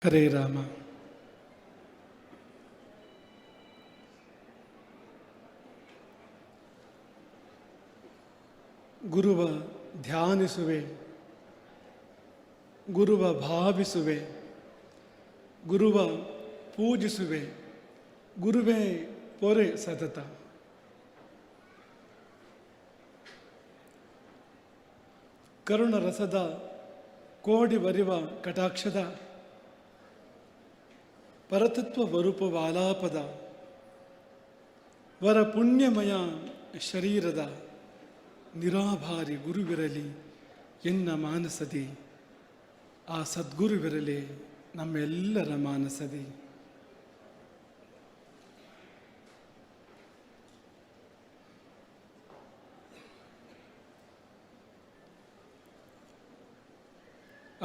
ಹರೇ ರಾಮ. ಗುರುವ ಧ್ಯಾನಿಸುವೆ, ಗುರುವ ಭಾವಿಸುವೆ, ಗುರುವ ಪೂಜಿಸುವೆ, ಗುರುವೇ ಪೊರೆ ಸತತ. ಕರುಣ ರಸದ ಕೋಡಿ ಬರಿವ ಕಟಾಕ್ಷದ ಪರತತ್ವ ವರೂಪವಾಲಾಪದ ವರ ಪುಣ್ಯಮಯ ಶರೀರದ ನಿರಾಭಾರಿ ಗುರುವಿರಲಿ ಎನ್ನ ಮಾನಸದಿ, ಆ ಸದ್ಗುರುವಿರಲಿ ನಮ್ಮೆಲ್ಲರ ಮಾನಸದಿ.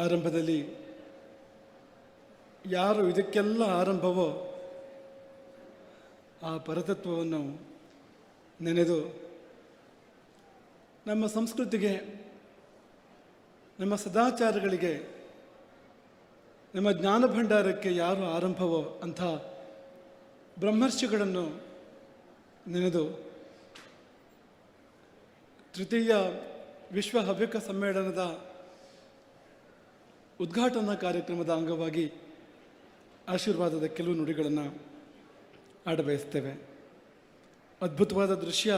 ಆರಂಭದಲ್ಲಿ ಯಾರು ಇದಕ್ಕೆಲ್ಲ ಆರಂಭವೋ ಆ ಪರತತ್ವವನ್ನು ನೆನೆದು ನಮ್ಮ ಸಂಸ್ಕೃತಿಗೆ, ನಮ್ಮ ಸದಾಚಾರಗಳಿಗೆ, ನಮ್ಮ ಜ್ಞಾನ ಭಂಡಾರಕ್ಕೆ ಯಾರು ಆರಂಭವೋ ಅಂಥ ಬ್ರಹ್ಮರ್ಷಿಗಳನ್ನು ನೆನೆದು ತೃತೀಯ ವಿಶ್ವ ಹವ್ಯಕ ಸಮ್ಮೇಳನದ ಉದ್ಘಾಟನಾ ಕಾರ್ಯಕ್ರಮದ ಅಂಗವಾಗಿ ಆಶೀರ್ವಾದದ ಕೆಲವು ನುಡಿಗಳನ್ನು ಆಡಬಯಸ್ತೇವೆ. ಅದ್ಭುತವಾದ ದೃಶ್ಯ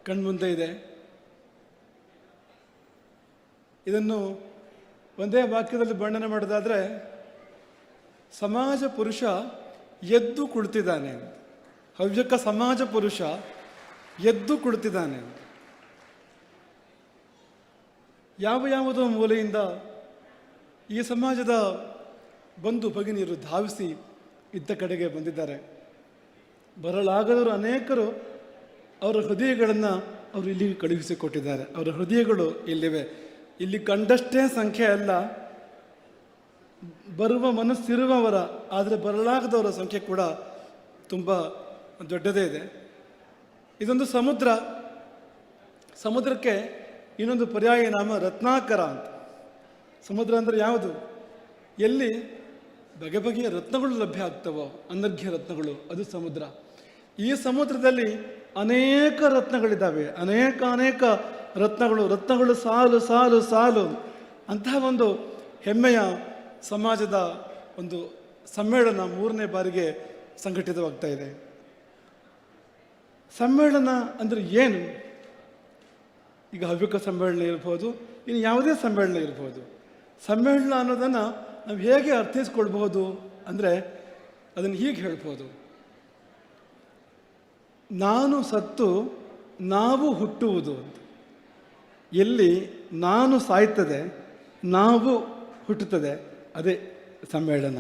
ಕಣ್ಮುಂದೆ ಇದೆ. ಇದನ್ನು ಒಂದೇ ವಾಕ್ಯದಲ್ಲಿ ವರ್ಣನೆ ಮಾಡೋದಾದರೆ, ಸಮಾಜ ಪುರುಷ ಎದ್ದು ಕುಳಿತಿದ್ದಾನೆ. ಹವ್ಯಕ ಸಮಾಜ ಪುರುಷ ಎದ್ದು ಕುಳಿತಿದ್ದಾನೆ. ಯಾವುದೋ ಮೂಲೆಯಿಂದ ಈ ಸಮಾಜದ ಬಂಧು ಭಗಿನಿಯರು ಧಾವಿಸಿ ಇದ್ದ ಕಡೆಗೆ ಬಂದಿದ್ದಾರೆ. ಬರಲಾಗದವರು ಅನೇಕರು ಅವರ ಹೃದಯಗಳನ್ನು ಅವರು ಇಲ್ಲಿಗೆ ಕಳುಹಿಸಿಕೊಟ್ಟಿದ್ದಾರೆ. ಅವರ ಹೃದಯಗಳು ಇಲ್ಲಿವೆ. ಇಲ್ಲಿ ಕಂಡಷ್ಟೇ ಸಂಖ್ಯೆ ಅಲ್ಲ, ಬರುವ ಮನಸ್ಸಿರುವವರ, ಆದರೆ ಬರಲಾಗದವರ ಸಂಖ್ಯೆ ಕೂಡ ತುಂಬ ದೊಡ್ಡದೇ ಇದೆ. ಇದೊಂದು ಸಮುದ್ರ. ಸಮುದ್ರಕ್ಕೆ ಇನ್ನೊಂದು ಪರ್ಯಾಯ ನಾಮ ರತ್ನಾಕರ ಅಂತ. ಸಮುದ್ರ ಅಂದರೆ ಯಾವುದು? ಎಲ್ಲಿ ಬಗೆ ಬಗೆಯ ರತ್ನಗಳು ಲಭ್ಯ ಆಗ್ತವೋ, ಅನರ್ಘ್ಯ ರತ್ನಗಳು, ಅದು ಸಮುದ್ರ. ಈ ಸಮುದ್ರದಲ್ಲಿ ಅನೇಕ ರತ್ನಗಳಿದ್ದಾವೆ. ಅನೇಕ ರತ್ನಗಳು ಸಾಲು ಸಾಲು ಸಾಲು. ಅಂತಹ ಒಂದು ಹೆಮ್ಮೆಯ ಸಮಾಜದ ಒಂದು ಸಮ್ಮೇಳನ 3ನೇ ಬಾರಿಗೆ ಸಂಘಟಿತವಾಗ್ತಾ ಇದೆ. ಸಮ್ಮೇಳನ ಅಂದರೆ ಏನು? ಈಗ ಹವ್ಯಕ ಸಮ್ಮೇಳನ ಇರ್ಬೋದು, ಇನ್ನು ಯಾವುದೇ ಸಮ್ಮೇಳನ ಇರ್ಬೋದು. ಸಮ್ಮೇಳನ ಅನ್ನೋದನ್ನು ನಾವು ಹೇಗೆ ಅರ್ಥೈಸ್ಕೊಳ್ಬಹುದು ಅಂದರೆ, ಅದನ್ನು ಹೀಗೆ ಹೇಳ್ಬೋದು: ನಾನು ಸತ್ತು ನಾವು ಹುಟ್ಟುವುದು. ಎಲ್ಲಿ ನಾನು ಸಾಯ್ತದೆ, ನಾವು ಹುಟ್ಟುತ್ತದೆ, ಅದೇ ಸಮ್ಮೇಳನ.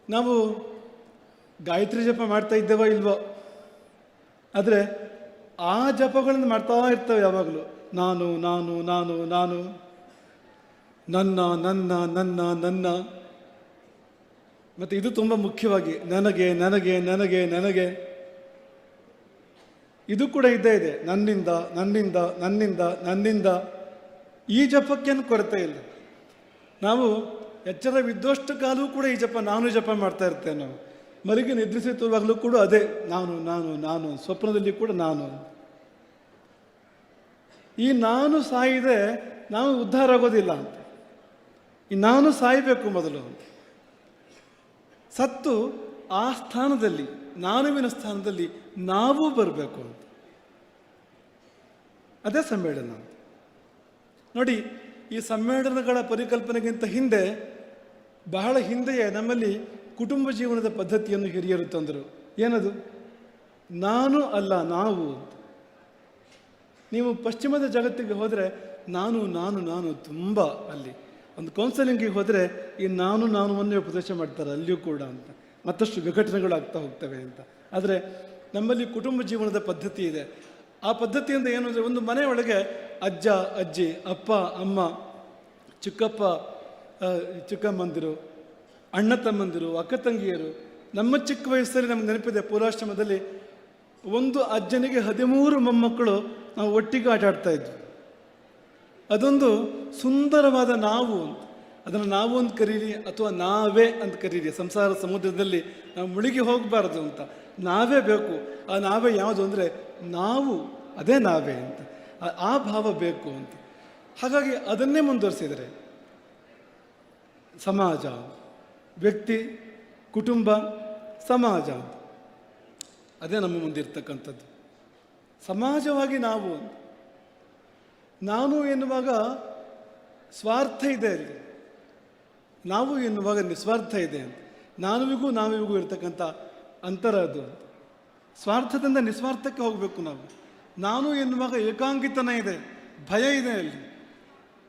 ನಾವು ಗಾಯತ್ರಿ ಜಪ ಮಾಡ್ತಾ ಇದ್ದೇವೋ ಇಲ್ವೋ, ಆದರೆ ಆ ಜಪಗಳನ್ನು ಮಾಡ್ತಾ ಇರ್ತವೆ ಯಾವಾಗಲೂ. ನಾನು ನಾನು ನಾನು ನಾನು, ನನ್ನ ನನ್ನ ನನ್ನ ನನ್ನ. ಮತ್ತು ಇದು ತುಂಬ ಮುಖ್ಯವಾಗಿ ನನಗೆ ನನಗೆ ನನಗೆ ನನಗೆ, ಇದು ಕೂಡ ಇದ್ದೇ ಇದೆ. ನನ್ನಿಂದ ನನ್ನಿಂದ ನನ್ನಿಂದ ನನ್ನಿಂದ. ಈ ಜಪಕ್ಕೇನು ಕೊರತೆ ಇಲ್ಲ. ನಾವು ಎಚ್ಚರವಿದ್ದಷ್ಟು ಕಾಲವೂ ಕೂಡ ಈ ಜಪ, ನಾನು ಜಪ ಮಾಡ್ತಾ ಇರ್ತೇವೆ. ನಾವು ಮಲಗಿ ನಿದ್ರಿಸುವಾಗಲೂ ಕೂಡ ಅದೇ ನಾನು ನಾನು ನಾನು. ಸ್ವಪ್ನದಲ್ಲಿ ಕೂಡ ನಾನು. ಈ ನಾನು ಸಾಯಿದೆ ನಾವು ಉದ್ಧಾರ ಆಗೋದಿಲ್ಲ ಅಂತ. ಈ ನಾನು ಸಾಯಬೇಕು ಮೊದಲು. ಸತ್ತು ಆ ಸ್ಥಾನದಲ್ಲಿ, ನಾನುವಿನ ಸ್ಥಾನದಲ್ಲಿ ನಾವು ಬರಬೇಕು ಅಂತ. ಅದೇ ಸಮ್ಮೇಳನ. ನೋಡಿ, ಈ ಸಮ್ಮೇಳನಗಳ ಪರಿಕಲ್ಪನೆಗಿಂತ ಹಿಂದೆ, ಬಹಳ ಹಿಂದೆಯೇ ನಮ್ಮಲ್ಲಿ ಕುಟುಂಬ ಜೀವನದ ಪದ್ಧತಿಯನ್ನು ಹಿರಿಯರು ತಂದರು. ಏನದು? ನಾನು ಅಲ್ಲ ನಾವು. ನೀವು ಪಶ್ಚಿಮದ ಜಗತ್ತಿಗೆ ಹೋದರೆ ನಾನು ನಾನು ನಾನು ತುಂಬ. ಅಲ್ಲಿ ಒಂದು ಕೌನ್ಸಲಿಂಗಿಗೆ ಹೋದರೆ ಈ ನಾನು ನಾನುವನ್ನೇ ಉಪದೇಶ ಮಾಡ್ತಾರೆ ಅಲ್ಲಿಯೂ ಕೂಡ ಅಂತ. ಮತ್ತಷ್ಟು ವಿಘಟನೆಗಳಾಗ್ತಾ ಹೋಗ್ತವೆ ಅಂತ. ಆದರೆ ನಮ್ಮಲ್ಲಿ ಕುಟುಂಬ ಜೀವನದ ಪದ್ಧತಿ ಇದೆ. ಆ ಪದ್ಧತಿಯಿಂದ ಏನು ಅಂದರೆ, ಒಂದು ಮನೆಯೊಳಗೆ ಅಜ್ಜ ಅಜ್ಜಿ, ಅಪ್ಪ ಅಮ್ಮ, ಚಿಕ್ಕಪ್ಪ ಚಿಕ್ಕಮ್ಮಂದಿರು, ಅಣ್ಣ ತಮ್ಮಂದಿರು, ಅಕ್ಕ ತಂಗಿಯರು. ನಮ್ಮ ಚಿಕ್ಕ ವಯಸ್ಸಲ್ಲಿ ನಮ್ಗೆ ನೆನಪಿದೆ, ಪೂರ್ವಾಶ್ರಮದಲ್ಲಿ ಒಂದು ಅಜ್ಜನಿಗೆ 13 ಮೊಮ್ಮಕ್ಕಳು ನಾವು ಒಟ್ಟಿಗೆ ಆಟ ಆಡ್ತಾ ಇದ್ವಿ. ಅದೊಂದು ಸುಂದರವಾದ ನಾವು ಅಂತ. ಅದನ್ನು ನಾವು ಅಂತ ಕರೀರಿ ಅಥವಾ ನಾವೇ ಅಂತ ಕರೀರಿ. ಸಂಸಾರ ಸಮುದ್ರದಲ್ಲಿ ನಾವು ಮುಳುಗಿ ಹೋಗಬಾರ್ದು ಅಂತ. ನಾವೇ ಬೇಕು. ಆ ನಾವೇ ಯಾವುದು ಅಂದರೆ ನಾವು, ಅದೇ ನಾವೇ ಅಂತ. ಆ ಭಾವ ಬೇಕು ಅಂತ. ಹಾಗಾಗಿ ಅದನ್ನೇ ಮುಂದುವರಿಸಿದರೆ ಸಮಾಜ, ವ್ಯಕ್ತಿ, ಕುಟುಂಬ, ಸಮಾಜ, ಅದೇ ನಮ್ಮ ಮುಂದಿರ್ತಕ್ಕಂಥದ್ದು. ಸಮಾಜವಾಗಿ ನಾವು, ನಾನು ಎನ್ನುವಾಗ ಸ್ವಾರ್ಥ ಇದೆ ಅಲ್ಲಿ, ನಾವು ಎನ್ನುವಾಗ ನಿಸ್ವಾರ್ಥ ಇದೆ ಅಂತ. ನಾವಿಗೂ ಇರ್ತಕ್ಕಂಥ ಅಂತರ ಅದು. ಸ್ವಾರ್ಥದಿಂದ ನಿಸ್ವಾರ್ಥಕ್ಕೆ ಹೋಗಬೇಕು ನಾವು. ನಾನು ಎನ್ನುವಾಗ ಏಕಾಂಗಿತನ ಇದೆ, ಭಯ ಇದೆ ಅಲ್ಲಿ,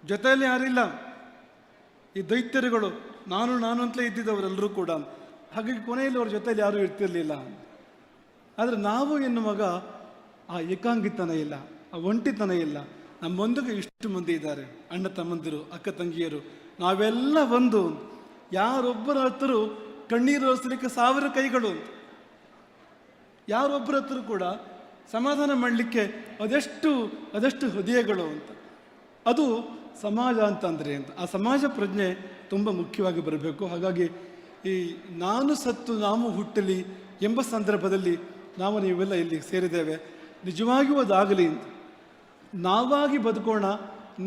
ಜೊತೆಯಲ್ಲಿ ಯಾರಿಲ್ಲ. ಈ ದೈತ್ಯರುಗಳು ನಾನು ಅಂತಲೇ ಇದ್ದಿದ್ದವರೆಲ್ಲರೂ ಕೂಡ. ಹಾಗಾಗಿ ಕೊನೆಯಲ್ಲಿ ಅವ್ರ ಜೊತೆಯಲ್ಲಿ ಯಾರೂ ಇರ್ತಿರ್ಲಿಲ್ಲ. ಆದರೆ ನಾವು ಎನ್ನುವಾಗ ಆ ಏಕಾಂಗಿತನ ಇಲ್ಲ, ಆ ಒಂಟಿತನ ಇಲ್ಲ. ನಮ್ಮೊಂದಿಗೆ ಇಷ್ಟು ಮಂದಿ ಇದ್ದಾರೆ, ಅಣ್ಣ ತಮ್ಮಂದಿರು, ಅಕ್ಕ ತಂಗಿಯರು, ನಾವೆಲ್ಲ ಒಂದು. ಯಾರೊಬ್ಬರ ಹತ್ರ ಕಣ್ಣೀರು ಒರೆಸಲಿಕ್ಕೆ 1000 ಕೈಗಳು ಅಂತ. ಯಾರೊಬ್ಬರ ಹತ್ರ ಕೂಡ ಸಮಾಧಾನ ಮಾಡಲಿಕ್ಕೆ ಅದೆಷ್ಟು ಹೃದಯಗಳು ಅಂತ. ಅದು ಸಮಾಜ ಅಂತಂದರೆ ಅಂತ. ಆ ಸಮಾಜ ಪ್ರಜ್ಞೆ ತುಂಬ ಮುಖ್ಯವಾಗಿ ಬರಬೇಕು. ಹಾಗಾಗಿ ಈ ನಾನು ಸತ್ತು ನಾವು ಹುಟ್ಟಲಿ ಎಂಬ ಸಂದರ್ಭದಲ್ಲಿ ನಾವು ನೀವೆಲ್ಲ ಇಲ್ಲಿ ಸೇರಿದ್ದೇವೆ. ನಿಜವಾಗಿಯೂ ಅದಾಗಲಿ ಅಂತ. ನಾವಾಗಿ ಬದುಕೋಣ,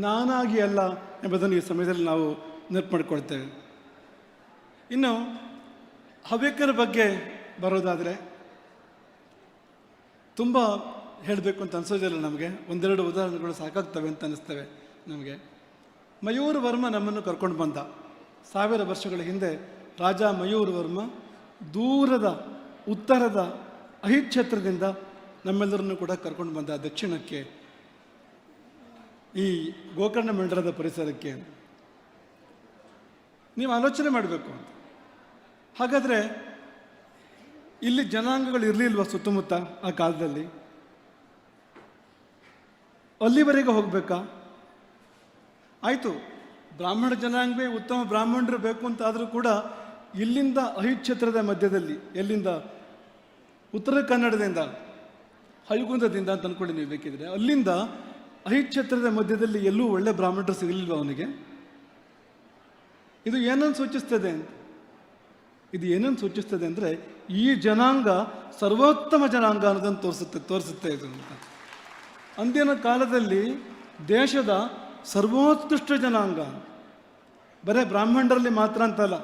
ನಾನಾಗಿ ಅಲ್ಲ ಎಂಬುದನ್ನು ಈ ಸಮಯದಲ್ಲಿ ನಾವು ನೆನಪು ಮಾಡಿಕೊಳ್ತೇವೆ. ಇನ್ನು ಹವ್ಯಕರ ಬಗ್ಗೆ ಬರೋದಾದರೆ ತುಂಬ ಹೇಳಬೇಕು ಅಂತ ಅನಿಸೋದಿಲ್ಲ ನಮಗೆ. ಒಂದೆರಡು ಉದಾಹರಣೆಗಳು ಸಾಕಾಗ್ತವೆ ಅಂತ ಅನ್ನಿಸ್ತವೆ ನಮಗೆ. ಮಯೂರ್ ವರ್ಮ ನಮ್ಮನ್ನು ಕರ್ಕೊಂಡು ಬಂದ 1000 ವರ್ಷಗಳ ಹಿಂದೆ. ರಾಜ ಮಯೂರ್ ವರ್ಮ ದೂರದ ಉತ್ತರದ ಅಹಿಕ್ಷೇತ್ರದಿಂದ ನಮ್ಮೆಲ್ಲರನ್ನು ಕೂಡ ಕರ್ಕೊಂಡು ಬಂದ ದಕ್ಷಿಣಕ್ಕೆ, ಈ ಗೋಕರ್ಣ ಮಂಡಲದ ಪರಿಸರಕ್ಕೆ. ನೀವು ಆಲೋಚನೆ ಮಾಡಬೇಕು ಅಂತ. ಹಾಗಾದರೆ ಇಲ್ಲಿ ಜನಾಂಗಗಳು ಇರಲಿಲ್ವ ಸುತ್ತಮುತ್ತ ಆ ಕಾಲದಲ್ಲಿ? ಅಲ್ಲಿವರೆಗೆ ಹೋಗಬೇಕಾ? ಆಯಿತು, ಬ್ರಾಹ್ಮಣ ಜನಾಂಗವೇ ಉತ್ತಮ ಬ್ರಾಹ್ಮಣರು ಬೇಕು ಅಂತಾದರೂ ಕೂಡ ಇಲ್ಲಿಂದ ಅಹಿಕ್ಷೇತ್ರದ ಮಧ್ಯದಲ್ಲಿ, ಎಲ್ಲಿಂದ? ಉತ್ತರ ಕನ್ನಡದಿಂದ, ಹೈಗುಂದದಿಂದ ಅಂತ ಅಂದ್ಕೊಳ್ಳಿ ನೀವು ಬೇಕಿದ್ರೆ. ಅಲ್ಲಿಂದ ಅಹಿಕ್ಷೇತ್ರದ ಮಧ್ಯದಲ್ಲಿ ಎಲ್ಲೂ ಒಳ್ಳೆ ಬ್ರಾಹ್ಮಣರು ಸಿಗಲಿಲ್ವ ಅವನಿಗೆ? ಇದು ಏನನ್ನು ಸೂಚಿಸ್ತದೆ ಅಂತ? ಇದು ಏನನ್ನು ಸೂಚಿಸ್ತದೆ ಅಂದರೆ ಈ ಜನಾಂಗ ಸರ್ವೋತ್ತಮ ಜನಾಂಗ ಅನ್ನೋದನ್ನು ತೋರಿಸುತ್ತೆ ಇದು ಅಂತ. ಅಂದಿನ ಕಾಲದಲ್ಲಿ ದೇಶದ ಸರ್ವೋತ್ಕೃಷ್ಟ ಜನಾಂಗ, ಬರೇ ಬ್ರಾಹ್ಮಣರಲ್ಲಿ ಮಾತ್ರ ಅಂತಲ್ಲ,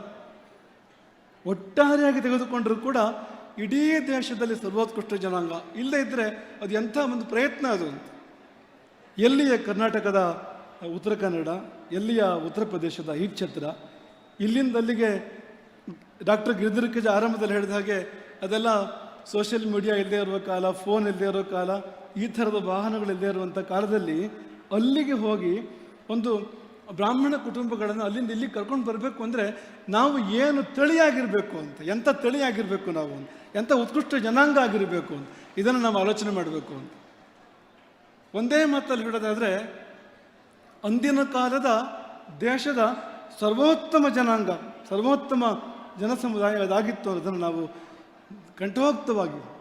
ಒಟ್ಟಾರೆಯಾಗಿ ತೆಗೆದುಕೊಂಡರೂ ಕೂಡ ಇಡೀ ದೇಶದಲ್ಲಿ ಸರ್ವೋತ್ಕೃಷ್ಟ ಜನಾಂಗ. ಇಲ್ಲದೇ ಇದ್ದರೆ ಅದು ಎಂಥ ಒಂದು ಪ್ರಯತ್ನ ಅದು ಅಂತ. ಎಲ್ಲಿಯ ಕರ್ನಾಟಕದ ಉತ್ತರ ಕನ್ನಡ, ಎಲ್ಲಿಯ ಉತ್ತರ ಪ್ರದೇಶದ ಅಹಿಕ್ಷೇತ್ರ, ಇಲ್ಲಿಂದ ಅಲ್ಲಿಗೆ ಡಾಕ್ಟರ್ ಗಿರಿಧರ ಆರಂಭದಲ್ಲಿ ಹೇಳಿದ ಹಾಗೆ ಅದೆಲ್ಲ ಸೋಷಿಯಲ್ ಮೀಡಿಯಾ ಇಲ್ಲದೆ ಇರುವ ಕಾಲ, ಫೋನ್ ಇಲ್ಲದೆ ಇರೋ ಕಾಲ, ಈ ಥರದ ವಾಹನಗಳಿಲ್ಲದೆ ಇರುವಂಥ ಕಾಲದಲ್ಲಿ ಅಲ್ಲಿಗೆ ಹೋಗಿ ಒಂದು ಬ್ರಾಹ್ಮಣ ಕುಟುಂಬಗಳನ್ನು ಅಲ್ಲಿಂದ ಇಲ್ಲಿಗೆ ಕರ್ಕೊಂಡು ಬರಬೇಕು ಅಂದರೆ ನಾವು ಏನು ತಳಿಯಾಗಿರಬೇಕು ಅಂತ, ಎಂಥ ತಳಿಯಾಗಿರಬೇಕು ನಾವು ಅಂತ, ಎಂಥ ಉತ್ಕೃಷ್ಟ ಜನಾಂಗ ಆಗಿರಬೇಕು ಅಂತ, ಇದನ್ನು ನಾವು ಆಲೋಚನೆ ಮಾಡಬೇಕು ಅಂತ. ಒಂದೇ ಮಾತಲ್ಲಿ ಹೇಳೋದಾದರೆ ಅಂದಿನ ಕಾಲದ ದೇಶದ ಸರ್ವೋತ್ತಮ ಜನಾಂಗ, ಸರ್ವೋತ್ತಮ ಜನಸಮುದಾಯ ಅದಾಗಿತ್ತು ಅನ್ನೋದನ್ನು ನಾವು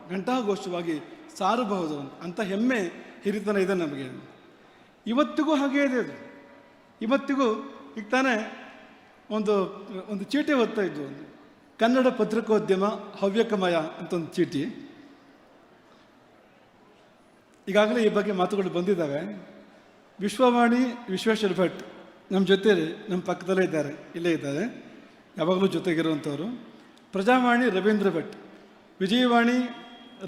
ಘಂಟಾಘೋಷವಾಗಿ ಸಾರಬಹುದು ಅಂತ ಹೆಮ್ಮೆ, ಹಿರಿತನ ಇದೆ ನಮಗೆ. ಇವತ್ತಿಗೂ ಹಾಗೇ ಇದೆ ಅದು. ಇವತ್ತಿಗೂ ಈಗ ತಾನೇ ಒಂದು ಚೀಟಿ ಓದ್ತಾ ಇದ್ವು, ಒಂದು ಕನ್ನಡ ಪತ್ರಿಕೋದ್ಯಮ ಹವ್ಯಕಮಯ ಅಂತ ಒಂದು ಚೀಟಿ. ಈಗಾಗಲೇ ಈ ಬಗ್ಗೆ ಮಾತುಗಳು ಬಂದಿದ್ದಾವೆ. ವಿಶ್ವವಾಣಿ ವಿಶ್ವೇಶ್ವರ ಭಟ್ ನಮ್ಮ ಜೊತೆ, ನಮ್ಮ ಪಕ್ಕದಲ್ಲೇ ಇದ್ದಾರೆ, ಇಲ್ಲೇ ಇದ್ದಾರೆ, ಯಾವಾಗಲೂ ಜೊತೆಗಿರುವಂಥವ್ರು. ಪ್ರಜಾವಾಣಿ ರವೀಂದ್ರ ಭಟ್, ವಿಜಯವಾಣಿ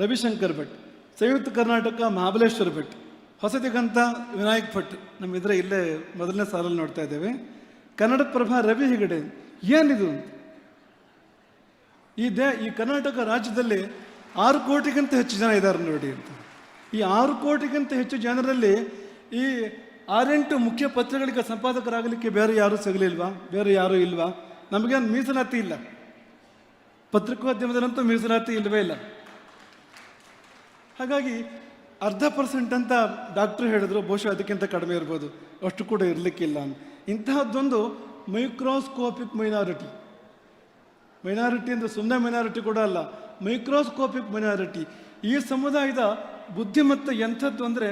ರವಿಶಂಕರ್ ಭಟ್, ಸಂಯುಕ್ತ ಕರ್ನಾಟಕ ಮಹಾಬಲೇಶ್ವರ ಭಟ್, ಹೊಸದಿಗಂತ ವಿನಾಯಕ್ ಭಟ್ ನಮ್ಮಿದ್ರೆ ಇಲ್ಲೇ ಮೊದಲನೇ ಸಾಲಲ್ಲಿ ನೋಡ್ತಾ ಇದ್ದೇವೆ. ಕನ್ನಡಪ್ರಭ ರವಿ ಹೆಗಡೆ. ಏನಿದು? ಈ ಕರ್ನಾಟಕ ರಾಜ್ಯದಲ್ಲಿ 6 ಕೋಟಿಗಿಂತ ಹೆಚ್ಚು ಜನ ಇದ್ದಾರೆ ನೋಡಿ ಅಂತ. ಈ 6 ಕೋಟಿಗಿಂತ ಹೆಚ್ಚು ಜನರಲ್ಲಿ ಈ 6-8 ಮುಖ್ಯ ಪತ್ರಗಳಿಗೆ ಸಂಪಾದಕರಾಗಲಿಕ್ಕೆ ಬೇರೆ ಯಾರೂ ಸಿಗಲಿಲ್ವಾ? ಬೇರೆ ಯಾರೂ ಇಲ್ವಾ? ನಮಗೇನು ಮೀಸಲಾತಿ ಇಲ್ಲ, ಪತ್ರಿಕೋದ್ಯಮದಲ್ಲಂತೂ ಮೀಸಲಾತಿ ಇಲ್ಲವೇ ಇಲ್ಲ. ಹಾಗಾಗಿ 0.5% ಅಂತ ಡಾಕ್ಟ್ರು ಹೇಳಿದ್ರು, ಬಹುಶಃ ಅದಕ್ಕಿಂತ ಕಡಿಮೆ ಇರ್ಬೋದು, ಅಷ್ಟು ಕೂಡ ಇರಲಿಕ್ಕಿಲ್ಲ. ಇಂತಹದ್ದೊಂದು ಮೈಕ್ರೋಸ್ಕೋಪಿಕ್ ಮೈನಾರಿಟಿ ಅಂದರೆ ಸುಮ್ಮನೆ ಮೈನಾರಿಟಿ ಕೂಡ ಅಲ್ಲ, ಮೈಕ್ರೋಸ್ಕೋಪಿಕ್ ಮೈನಾರಿಟಿ. ಈ ಸಮುದಾಯದ ಬುದ್ಧಿಮತ್ತ ಎಂಥದ್ದು ಅಂದರೆ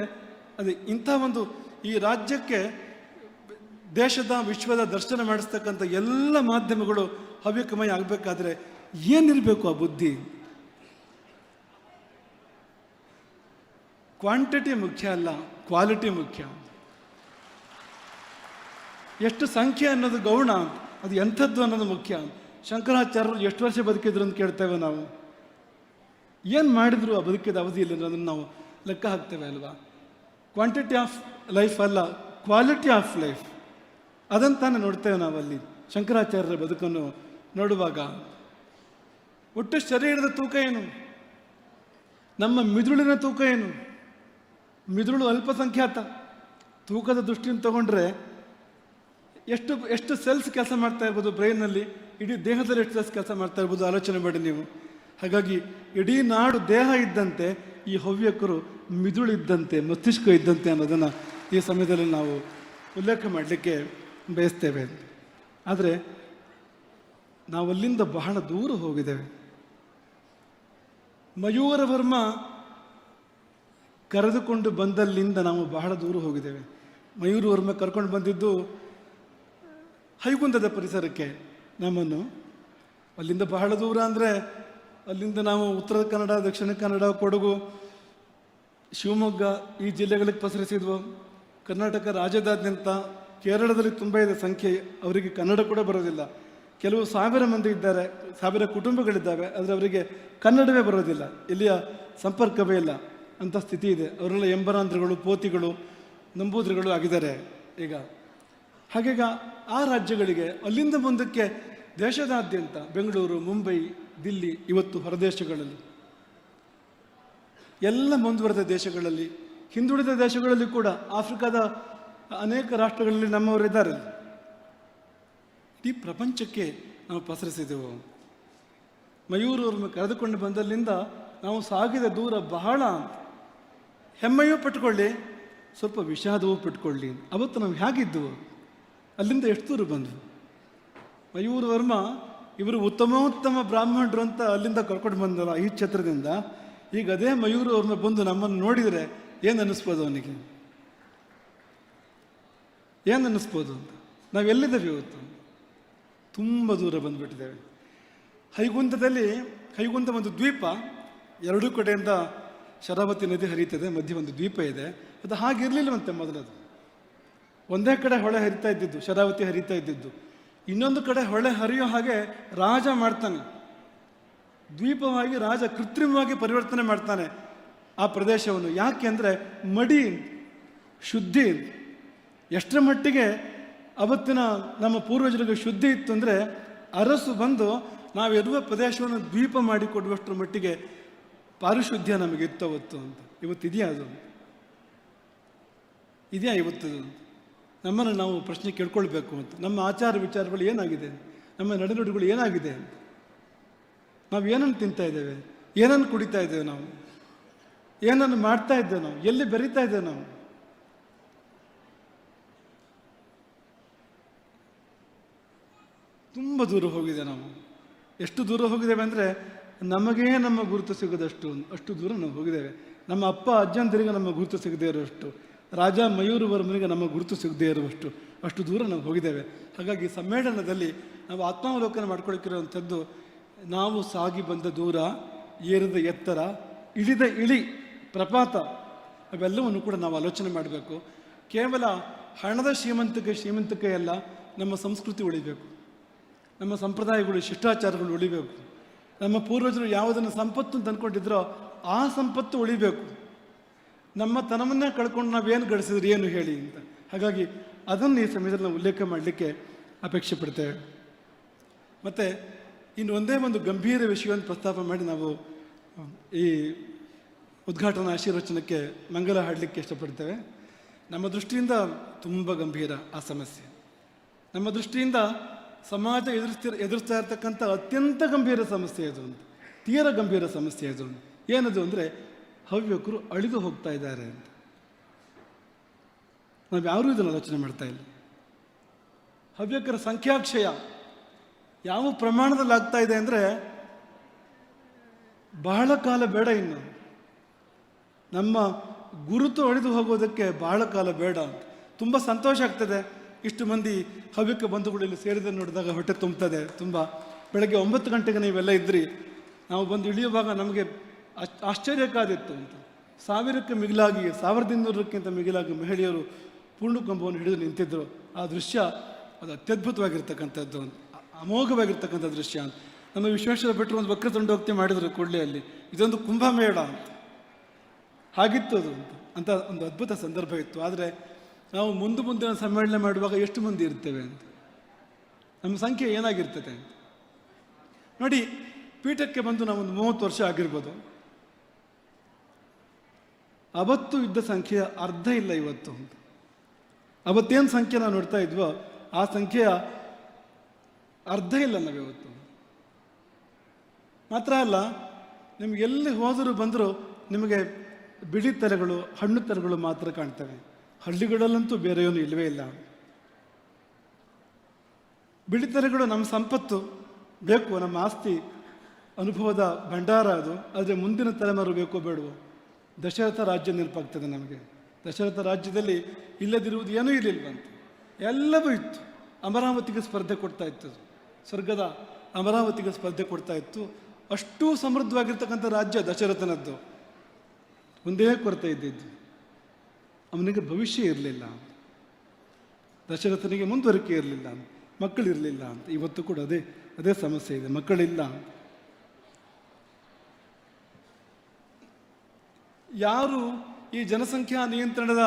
ಅದು ಇಂಥ ಒಂದು ಈ ರಾಜ್ಯಕ್ಕೆ ದೇಶದ ವಿಶ್ವದ ದರ್ಶನ ಮಾಡಿಸ್ತಕ್ಕಂಥ ಎಲ್ಲ ಮಾಧ್ಯಮಗಳು ಹವ್ಯಕಮಯ ಆಗಬೇಕಾದ್ರೆ ಏನಿರಬೇಕು ಆ ಬುದ್ಧಿ? ಕ್ವಾಂಟಿಟಿ ಮುಖ್ಯ ಅಲ್ಲ, ಕ್ವಾಲಿಟಿ ಮುಖ್ಯ. ಎಷ್ಟು ಸಂಖ್ಯೆ ಅನ್ನೋದು ಗೌಣ, ಅದು ಎಂಥದ್ದು ಅನ್ನೋದು ಮುಖ್ಯ. ಶಂಕರಾಚಾರ್ಯರು ಎಷ್ಟು ವರ್ಷ ಬದುಕಿದ್ರು ಅಂತ ಕೇಳ್ತೇವೆ ನಾವು. ಏನು ಮಾಡಿದ್ರು ಆ ಬದುಕಿದ ಅವಧಿಯಲ್ಲಿ ಅನ್ನೋದನ್ನು ನಾವು ಲೆಕ್ಕ ಹಾಕ್ತೇವೆ ಅಲ್ವಾ? ಕ್ವಾಂಟಿಟಿ ಆಫ್ ಲೈಫ್ ಅಲ್ಲ, ಕ್ವಾಲಿಟಿ ಆಫ್ ಲೈಫ್, ಅದಂತಾನೆ ನೋಡ್ತೇವೆ ನಾವಲ್ಲಿ ಶಂಕರಾಚಾರ್ಯರ ಬದುಕನ್ನು ನೋಡುವಾಗ. ಒಟ್ಟು ಶರೀರದ ತೂಕ ಏನು, ನಮ್ಮ ಮಿದುಳಿನ ತೂಕ ಏನು? ಮಿದುಳು ಅಲ್ಪಸಂಖ್ಯಾತ. ತೂಕದ ದೃಷ್ಟಿಯಿಂದ ತಗೊಂಡ್ರೆ ಎಷ್ಟು ಎಷ್ಟು ಸೆಲ್ಸ್ ಕೆಲಸ ಮಾಡ್ತಾ ಇರ್ಬೋದು ಬ್ರೈನ್ನಲ್ಲಿ, ಇಡೀ ದೇಹದಲ್ಲಿ ಎಷ್ಟು ಸೆಲ್ಸ್ ಕೆಲಸ ಮಾಡ್ತಾ ಇರ್ಬೋದು ಆಲೋಚನೆ ಮಾಡಿ ನೀವು. ಹಾಗಾಗಿ ಇಡೀ ನಾಡು ದೇಹ ಇದ್ದಂತೆ ಈ ಹವ್ಯಕರು ಮಿದುಳು ಇದ್ದಂತೆ, ಮಸ್ತಿಷ್ಕ ಇದ್ದಂತೆ ಅನ್ನೋದನ್ನು ಈ ಸಮಯದಲ್ಲಿ ನಾವು ಉಲ್ಲೇಖ ಮಾಡಲಿಕ್ಕೆ ಬಯಸ್ತೇವೆ. ಆದರೆ ನಾವಲ್ಲಿಂದ ಬಹಳ ದೂರ ಹೋಗಿದ್ದೇವೆ. ಮಯೂರ ವರ್ಮ ಕರೆದುಕೊಂಡು ಬಂದಲ್ಲಿಂದ ನಾವು ಬಹಳ ದೂರ ಹೋಗಿದ್ದೇವೆ. ಮಯೂರ ವರ್ಮ ಕರ್ಕೊಂಡು ಬಂದಿದ್ದು ಹೈಗುಂದದ ಪರಿಸರಕ್ಕೆ ನಮ್ಮನ್ನು. ಅಲ್ಲಿಂದ ಬಹಳ ದೂರ ಅಂದರೆ ಅಲ್ಲಿಂದ ನಾವು ಉತ್ತರ ಕನ್ನಡ, ದಕ್ಷಿಣ ಕನ್ನಡ, ಕೊಡಗು, ಶಿವಮೊಗ್ಗ ಈ ಜಿಲ್ಲೆಗಳಿಗೆ ಪಸರಿಸಿದ್ವು. ಕರ್ನಾಟಕ ರಾಜ್ಯದಾದ್ಯಂತ, ಕೇರಳದಲ್ಲಿ ತುಂಬ ಇದೆ ಸಂಖ್ಯೆ, ಅವರಿಗೆ ಕನ್ನಡ ಕೂಡ ಬರೋದಿಲ್ಲ. ಕೆಲವು 1000 ಮಂದಿ ಇದ್ದಾರೆ, 1000 ಕುಟುಂಬಗಳಿದ್ದಾವೆ, ಆದರೆ ಅವರಿಗೆ ಕನ್ನಡವೇ ಬರೋದಿಲ್ಲ, ಇಲ್ಲಿಯ ಸಂಪರ್ಕವೇ ಇಲ್ಲ ಅಂಥ ಸ್ಥಿತಿ ಇದೆ. ಅವರೆಲ್ಲ ಎಂಬರಾಂಧ್ರಗಳು, ಪೋತಿಗಳು, ನಂಬೂದ್ರಿಗಳು ಆಗಿದ್ದಾರೆ ಈಗ. ಹಾಗೀಗ ಆ ರಾಜ್ಯಗಳಿಗೆ ಅಲ್ಲಿಂದ ಮುಂದಕ್ಕೆ ದೇಶದಾದ್ಯಂತ ಬೆಂಗಳೂರು, ಮುಂಬೈ, ದಿಲ್ಲಿ, ಇವತ್ತು ಹೊರದೇಶಗಳಲ್ಲಿ, ಎಲ್ಲ ಮುಂದುವರೆದ ದೇಶಗಳಲ್ಲಿ, ಹಿಂದುಳಿದ ದೇಶಗಳಲ್ಲಿ ಕೂಡ, ಆಫ್ರಿಕಾದ ಅನೇಕ ರಾಷ್ಟ್ರಗಳಲ್ಲಿ ನಮ್ಮವರಿದ್ದಾರೆ. ಇಡೀ ಪ್ರಪಂಚಕ್ಕೆ ನಾವು ಪಸರಿಸಿದೆವು. ಮಯೂರವ್ರನ್ನು ಕರೆದುಕೊಂಡು ಬಂದಲ್ಲಿಂದ ನಾವು ಸಾಗಿದ ದೂರ ಬಹಳ. ಹೆಮ್ಮೆಯೂ ಪಟ್ಕೊಳ್ಳಿ, ಸ್ವಲ್ಪ ವಿಷಾದವೂ ಪಟ್ಕೊಳ್ಳಿ. ಅವತ್ತು ನಾವು ಹೇಗಿದ್ದವು, ಅಲ್ಲಿಂದ ಎಷ್ಟು ದೂರ ಬಂದ್ವು. ಮಯೂರ ವರ್ಮ ಇವರು ಉತ್ತಮೋತ್ತಮ ಬ್ರಾಹ್ಮಣರು ಅಂತ ಅಲ್ಲಿಂದ ಕರ್ಕೊಂಡು ಬಂದಲ್ಲ ಈ ಛತ್ರದಿಂದ. ಈಗ ಅದೇ ಮಯೂರ ವರ್ಮ ಬಂದು ನಮ್ಮನ್ನು ನೋಡಿದರೆ ಏನು ಅನ್ನಿಸ್ಬೋದು ಅವನಿಗೆ? ಏನು ಅನ್ನಿಸ್ಬೋದು ಅಂತ? ನಾವೆಲ್ಲಿದ್ದೇವೆ ಇವತ್ತು? ತುಂಬ ದೂರ ಬಂದುಬಿಟ್ಟಿದ್ದೇವೆ. ಹೈಗುಂದ ಒಂದು ದ್ವೀಪ, ಎರಡೂ ಕಡೆಯಿಂದ ಶರಾವತಿ ನದಿ ಹರಿಯುತ್ತದೆ, ಮಧ್ಯೆ ಒಂದು ದ್ವೀಪ ಇದೆ. ಅದು ಹಾಗಿರಲಿಲ್ಲವಂತೆ ಮೊದಲದು. ಒಂದೇ ಕಡೆ ಹೊಳೆ ಹರಿತಾ ಇದ್ದಿದ್ದು, ಶರಾವತಿ ಹರಿತಾ ಇದ್ದಿದ್ದು. ಇನ್ನೊಂದು ಕಡೆ ಹೊಳೆ ಹರಿಯೋ ಹಾಗೆ ರಾಜ ಮಾಡ್ತಾನೆ, ದ್ವೀಪವಾಗಿ ರಾಜ ಕೃತ್ರಿಮವಾಗಿ ಪರಿವರ್ತನೆ ಮಾಡ್ತಾನೆ ಆ ಪ್ರದೇಶವನ್ನು. ಯಾಕೆ ಅಂದರೆ ಮಡಿ, ಶುದ್ಧಿ. ಎಷ್ಟರ ಮಟ್ಟಿಗೆ ಅವತ್ತಿನ ನಮ್ಮ ಪೂರ್ವಜರಿಗೆ ಶುದ್ಧಿ ಇತ್ತು ಅಂದರೆ, ಅರಸು ಬಂದು ನಾವಿರುವ ಪ್ರದೇಶವನ್ನು ದ್ವೀಪ ಮಾಡಿಕೊಡುವಷ್ಟರ ಮಟ್ಟಿಗೆ ಪಾರಿಶುದ್ಧ್ಯ ನಮಗಿತ್ತು ಅವತ್ತು ಅಂತ. ಇವತ್ತಿದೆಯಾ ಅದು? ಇದೆಯಾ ಇವತ್ತು? ನಮ್ಮನ್ನು ನಾವು ಪ್ರಶ್ನೆ ಕೇಳ್ಕೊಳ್ಬೇಕು ಅಂತ. ನಮ್ಮ ಆಚಾರ ವಿಚಾರಗಳು ಏನಾಗಿದೆ, ನಮ್ಮ ನಡೆನುಡಿಗಳು ಏನಾಗಿದೆ, ನಾವು ಏನನ್ನು ತಿಂತಾ ಇದ್ದೇವೆ, ಏನನ್ನು ಕುಡಿತಾ ಇದ್ದೇವೆ, ನಾವು ಏನನ್ನು ಮಾಡ್ತಾ ಇದ್ದೇವೆ, ನಾವು ಎಲ್ಲಿ ಬೆರೀತಾ ಇದ್ದೇವೆ, ನಾವು ತುಂಬ ದೂರ ಹೋಗಿದೆ. ನಾವು ಎಷ್ಟು ದೂರ ಹೋಗಿದ್ದೇವೆ ಅಂದರೆ ನಮಗೇ ನಮ್ಮ ಗುರುತು ಸಿಗೋದಷ್ಟು, ಅಷ್ಟು ದೂರ ನಾವು ಹೋಗಿದ್ದೇವೆ. ನಮ್ಮ ಅಪ್ಪ ಅಜ್ಜಂದಿರಿಗೆ ನಮ್ಮ ಗುರುತು ಸಿಗದೇ ಇರುವಷ್ಟು, ರಾಜ ಮಯೂರ ವರ್ಮನಿಗೆ ನಮ್ಮ ಗುರುತು ಸಿಗದೇ ಇರುವಷ್ಟು, ಅಷ್ಟು ದೂರ ನಾವು ಹೋಗಿದ್ದೇವೆ. ಹಾಗಾಗಿ ಸಮ್ಮೇಳನದಲ್ಲಿ ನಾವು ಆತ್ಮಾವಲೋಕನ ಮಾಡ್ಕೊಳಕ್ಕಿರುವಂಥದ್ದು, ನಾವು ಸಾಗಿ ಬಂದ ದೂರ, ಏರಿದ ಎತ್ತರ, ಇಳಿದ ಇಳಿ, ಪ್ರಪಾತ, ಅವೆಲ್ಲವನ್ನು ಕೂಡ ನಾವು ಆಲೋಚನೆ ಮಾಡಬೇಕು. ಕೇವಲ ಹಣದ ಶ್ರೀಮಂತಿಕೆ ಅಲ್ಲ, ನಮ್ಮ ಸಂಸ್ಕೃತಿ ಉಳಿಬೇಕು, ನಮ್ಮ ಸಂಪ್ರದಾಯಗಳು, ಶಿಷ್ಟಾಚಾರಗಳು ಉಳಿಬೇಕು. ನಮ್ಮ ಪೂರ್ವಜರು ಯಾವುದನ್ನು ಸಂಪತ್ತು ಅಂತ ಅಂದ್ಕೊಂಡಿದ್ರೋ ಆ ಸಂಪತ್ತು ಉಳಿಬೇಕು. ನಮ್ಮ ತನವನ್ನೇ ಕಳ್ಕೊಂಡು ನಾವೇನು ಗಳಿಸಿದ್ರೆ ಏನು ಹೇಳಿ ಅಂತ. ಹಾಗಾಗಿ ಅದನ್ನು ಈ ಸಮಯದಲ್ಲಿ ನಾವು ಉಲ್ಲೇಖ ಮಾಡಲಿಕ್ಕೆ ಅಪೇಕ್ಷೆ ಪಡ್ತೇವೆ. ಮತ್ತು ಇನ್ನು ಒಂದೇ ಒಂದು ಗಂಭೀರ ವಿಷಯವನ್ನು ಪ್ರಸ್ತಾಪ ಮಾಡಿ ನಾವು ಈ ಉದ್ಘಾಟನಾ ಆಶೀರ್ವಚನಕ್ಕೆ ಮಂಗಲ ಹಾಡಲಿಕ್ಕೆ ಇಷ್ಟಪಡ್ತೇವೆ. ನಮ್ಮ ದೃಷ್ಟಿಯಿಂದ ತುಂಬ ಗಂಭೀರ ಆ ಸಮಸ್ಯೆ. ನಮ್ಮ ದೃಷ್ಟಿಯಿಂದ ಸಮಾಜ ಎದುರಿಸ್ತಾ ಇರ್ತಕ್ಕಂಥ ಅತ್ಯಂತ ಗಂಭೀರ ಸಮಸ್ಯೆ ಇದು ಅಂತ, ತೀರ ಗಂಭೀರ ಸಮಸ್ಯೆ ಇದು. ಏನದು ಅಂದರೆ ಹವ್ಯಕರು ಅಳಿದು ಹೋಗ್ತಾ ಇದ್ದಾರೆ ಅಂತ. ನಾವು ಯಾರೂ ಇದನ್ನು ಆಲೋಚನೆ ಮಾಡ್ತಾ ಇಲ್ಲ. ಹವ್ಯಕರ ಸಂಖ್ಯಾಕ್ಷಯ ಯಾವ ಪ್ರಮಾಣದಲ್ಲಿ ಆಗ್ತಾ ಇದೆ ಅಂದರೆ ಬಹಳ ಕಾಲ ಬೇಡ. ಇನ್ನು ನಮ್ಮ ಗುರುತು ಅಳಿದು ಹೋಗೋದಕ್ಕೆ ಬಹಳ ಕಾಲ ಬೇಡ ಅಂತ. ತುಂಬ ಸಂತೋಷ ಆಗ್ತದೆ, ಇಷ್ಟು ಮಂದಿ ಹವ್ಯಕ ಬಂಧುಗಳಲ್ಲಿ ಸೇರಿದ ನೋಡಿದಾಗ ಹೊಟ್ಟೆ ತುಂಬ್ತದೆ ತುಂಬ. ಬೆಳಗ್ಗೆ 9 ಗಂಟೆಗೆ ನೀವೆಲ್ಲ ಇದ್ರಿ, ನಾವು ಬಂದು ಇಳಿಯುವಾಗ ನಮಗೆ ಆಶ್ಚರ್ಯಕ್ಕಾದಿತ್ತು ಅಂತ. 1000ಕ್ಕೆ ಮಿಗಿಲಾಗಿ 1200ಕ್ಕಿಂತ ಮಿಗಿಲಾಗಿ ಮಹಿಳೆಯರು ಪೂರ್ಣಕುಂಭವನ್ನು ಹಿಡಿದು ನಿಂತಿದ್ದರು. ಆ ದೃಶ್ಯ ಅದು ಅತ್ಯದ್ಭುತವಾಗಿರ್ತಕ್ಕಂಥದ್ದು, ಅಮೋಘವಾಗಿರ್ತಕ್ಕಂಥ ದೃಶ್ಯ ಅಂತ. ನಮ್ಮ ವಿಶ್ವೇಶ್ವರ ಭಟ್ರು ಒಂದು ವಕ್ರತುಂಡೋಕ್ತಿ ಮಾಡಿದರು ಕೂಡಲೆಯಲ್ಲಿ, ಇದೊಂದು ಕುಂಭಮೇಳ ಅಂತ. ಹಾಗಿತ್ತು ಅದು ಅಂತ ಒಂದು ಅದ್ಭುತ ಸಂದರ್ಭ ಇತ್ತು. ಆದರೆ ನಾವು ಮುಂದಿನ ಸಮ್ಮೇಳನ ಮಾಡುವಾಗ ಎಷ್ಟು ಮಂದಿ ಇರ್ತೇವೆ ಅಂತ, ನಮ್ಮ ಸಂಖ್ಯೆ ಏನಾಗಿರ್ತದೆ ಅಂತ ನೋಡಿ. ಪೀಠಕ್ಕೆ ಬಂದು ನಾವೊಂದು 30 ವರ್ಷ ಆಗಿರ್ಬೋದು. ಅವತ್ತು ಇದ್ದ ಸಂಖ್ಯೆಯ ಅರ್ಧ ಇಲ್ಲ ಇವತ್ತು ಅಂತ. ಅವತ್ತೇನು ಸಂಖ್ಯೆ ನಾವು ನೋಡ್ತಾ ಇದ್ವೋ ಆ ಸಂಖ್ಯೆಯ ಅರ್ಧ ಇಲ್ಲ ನಾವಿವತ್ತು. ಮಾತ್ರ ಅಲ್ಲ, ನಿಮಗೆ ಎಲ್ಲಿ ಹೋದರೂ ಬಂದರೂ ನಿಮಗೆ ಬಿಳಿ ತೆರೆಗಳು, ಹಣ್ಣು ತೆರೆಗಳು ಮಾತ್ರ ಕಾಣ್ತವೆ. ಹಳ್ಳಿಗಳಲ್ಲಂತೂ ಬೇರೆಯೇನು ಇಲ್ಲವೇ ಇಲ್ಲ. ಬಿಳಿ ತೆರೆಗಳು ನಮ್ಮ ಸಂಪತ್ತು, ಬೇಕು, ನಮ್ಮ ಆಸ್ತಿ, ಅನುಭವದ ಭಂಡಾರ ಅದು. ಆದರೆ ಮುಂದಿನ ತಲೆಮಾರು ಬೇಕೋ ಬೇಡವೋ? ದಶರಥ ರಾಜ್ಯ ನೆನಪಾಗ್ತದೆ ನಮಗೆ. ದಶರಥ ರಾಜ್ಯದಲ್ಲಿ ಇಲ್ಲದಿರುವುದು ಏನೂ ಇರಲಿಲ್ವಂತೆ, ಎಲ್ಲವೂ ಇತ್ತು. ಅಮರಾವತಿಗೆ ಸ್ಪರ್ಧೆ ಕೊಡ್ತಾ ಇತ್ತು, ಸ್ವರ್ಗದ ಅಮರಾವತಿಗೆ ಸ್ಪರ್ಧೆ ಕೊಡ್ತಾ ಇತ್ತು. ಅಷ್ಟೂ ಸಮೃದ್ಧವಾಗಿರ್ತಕ್ಕಂಥ ರಾಜ್ಯ ದಶರಥನದ್ದು. ಒಂದೇ ಕೊರತೆ ಇದ್ದಿದ್ದು, ಅವನಿಗೆ ಭವಿಷ್ಯ ಇರಲಿಲ್ಲ. ದಶರಥನಿಗೆ ಮುಂದುವರಿಕೆ ಇರಲಿಲ್ಲ, ಮಕ್ಕಳಿರಲಿಲ್ಲ ಅಂತ. ಇವತ್ತು ಕೂಡ ಅದೇ ಸಮಸ್ಯೆ ಇದೆ, ಮಕ್ಕಳಿಲ್ಲ. ಯಾರು ಈ ಜನಸಂಖ್ಯಾ ನಿಯಂತ್ರಣದ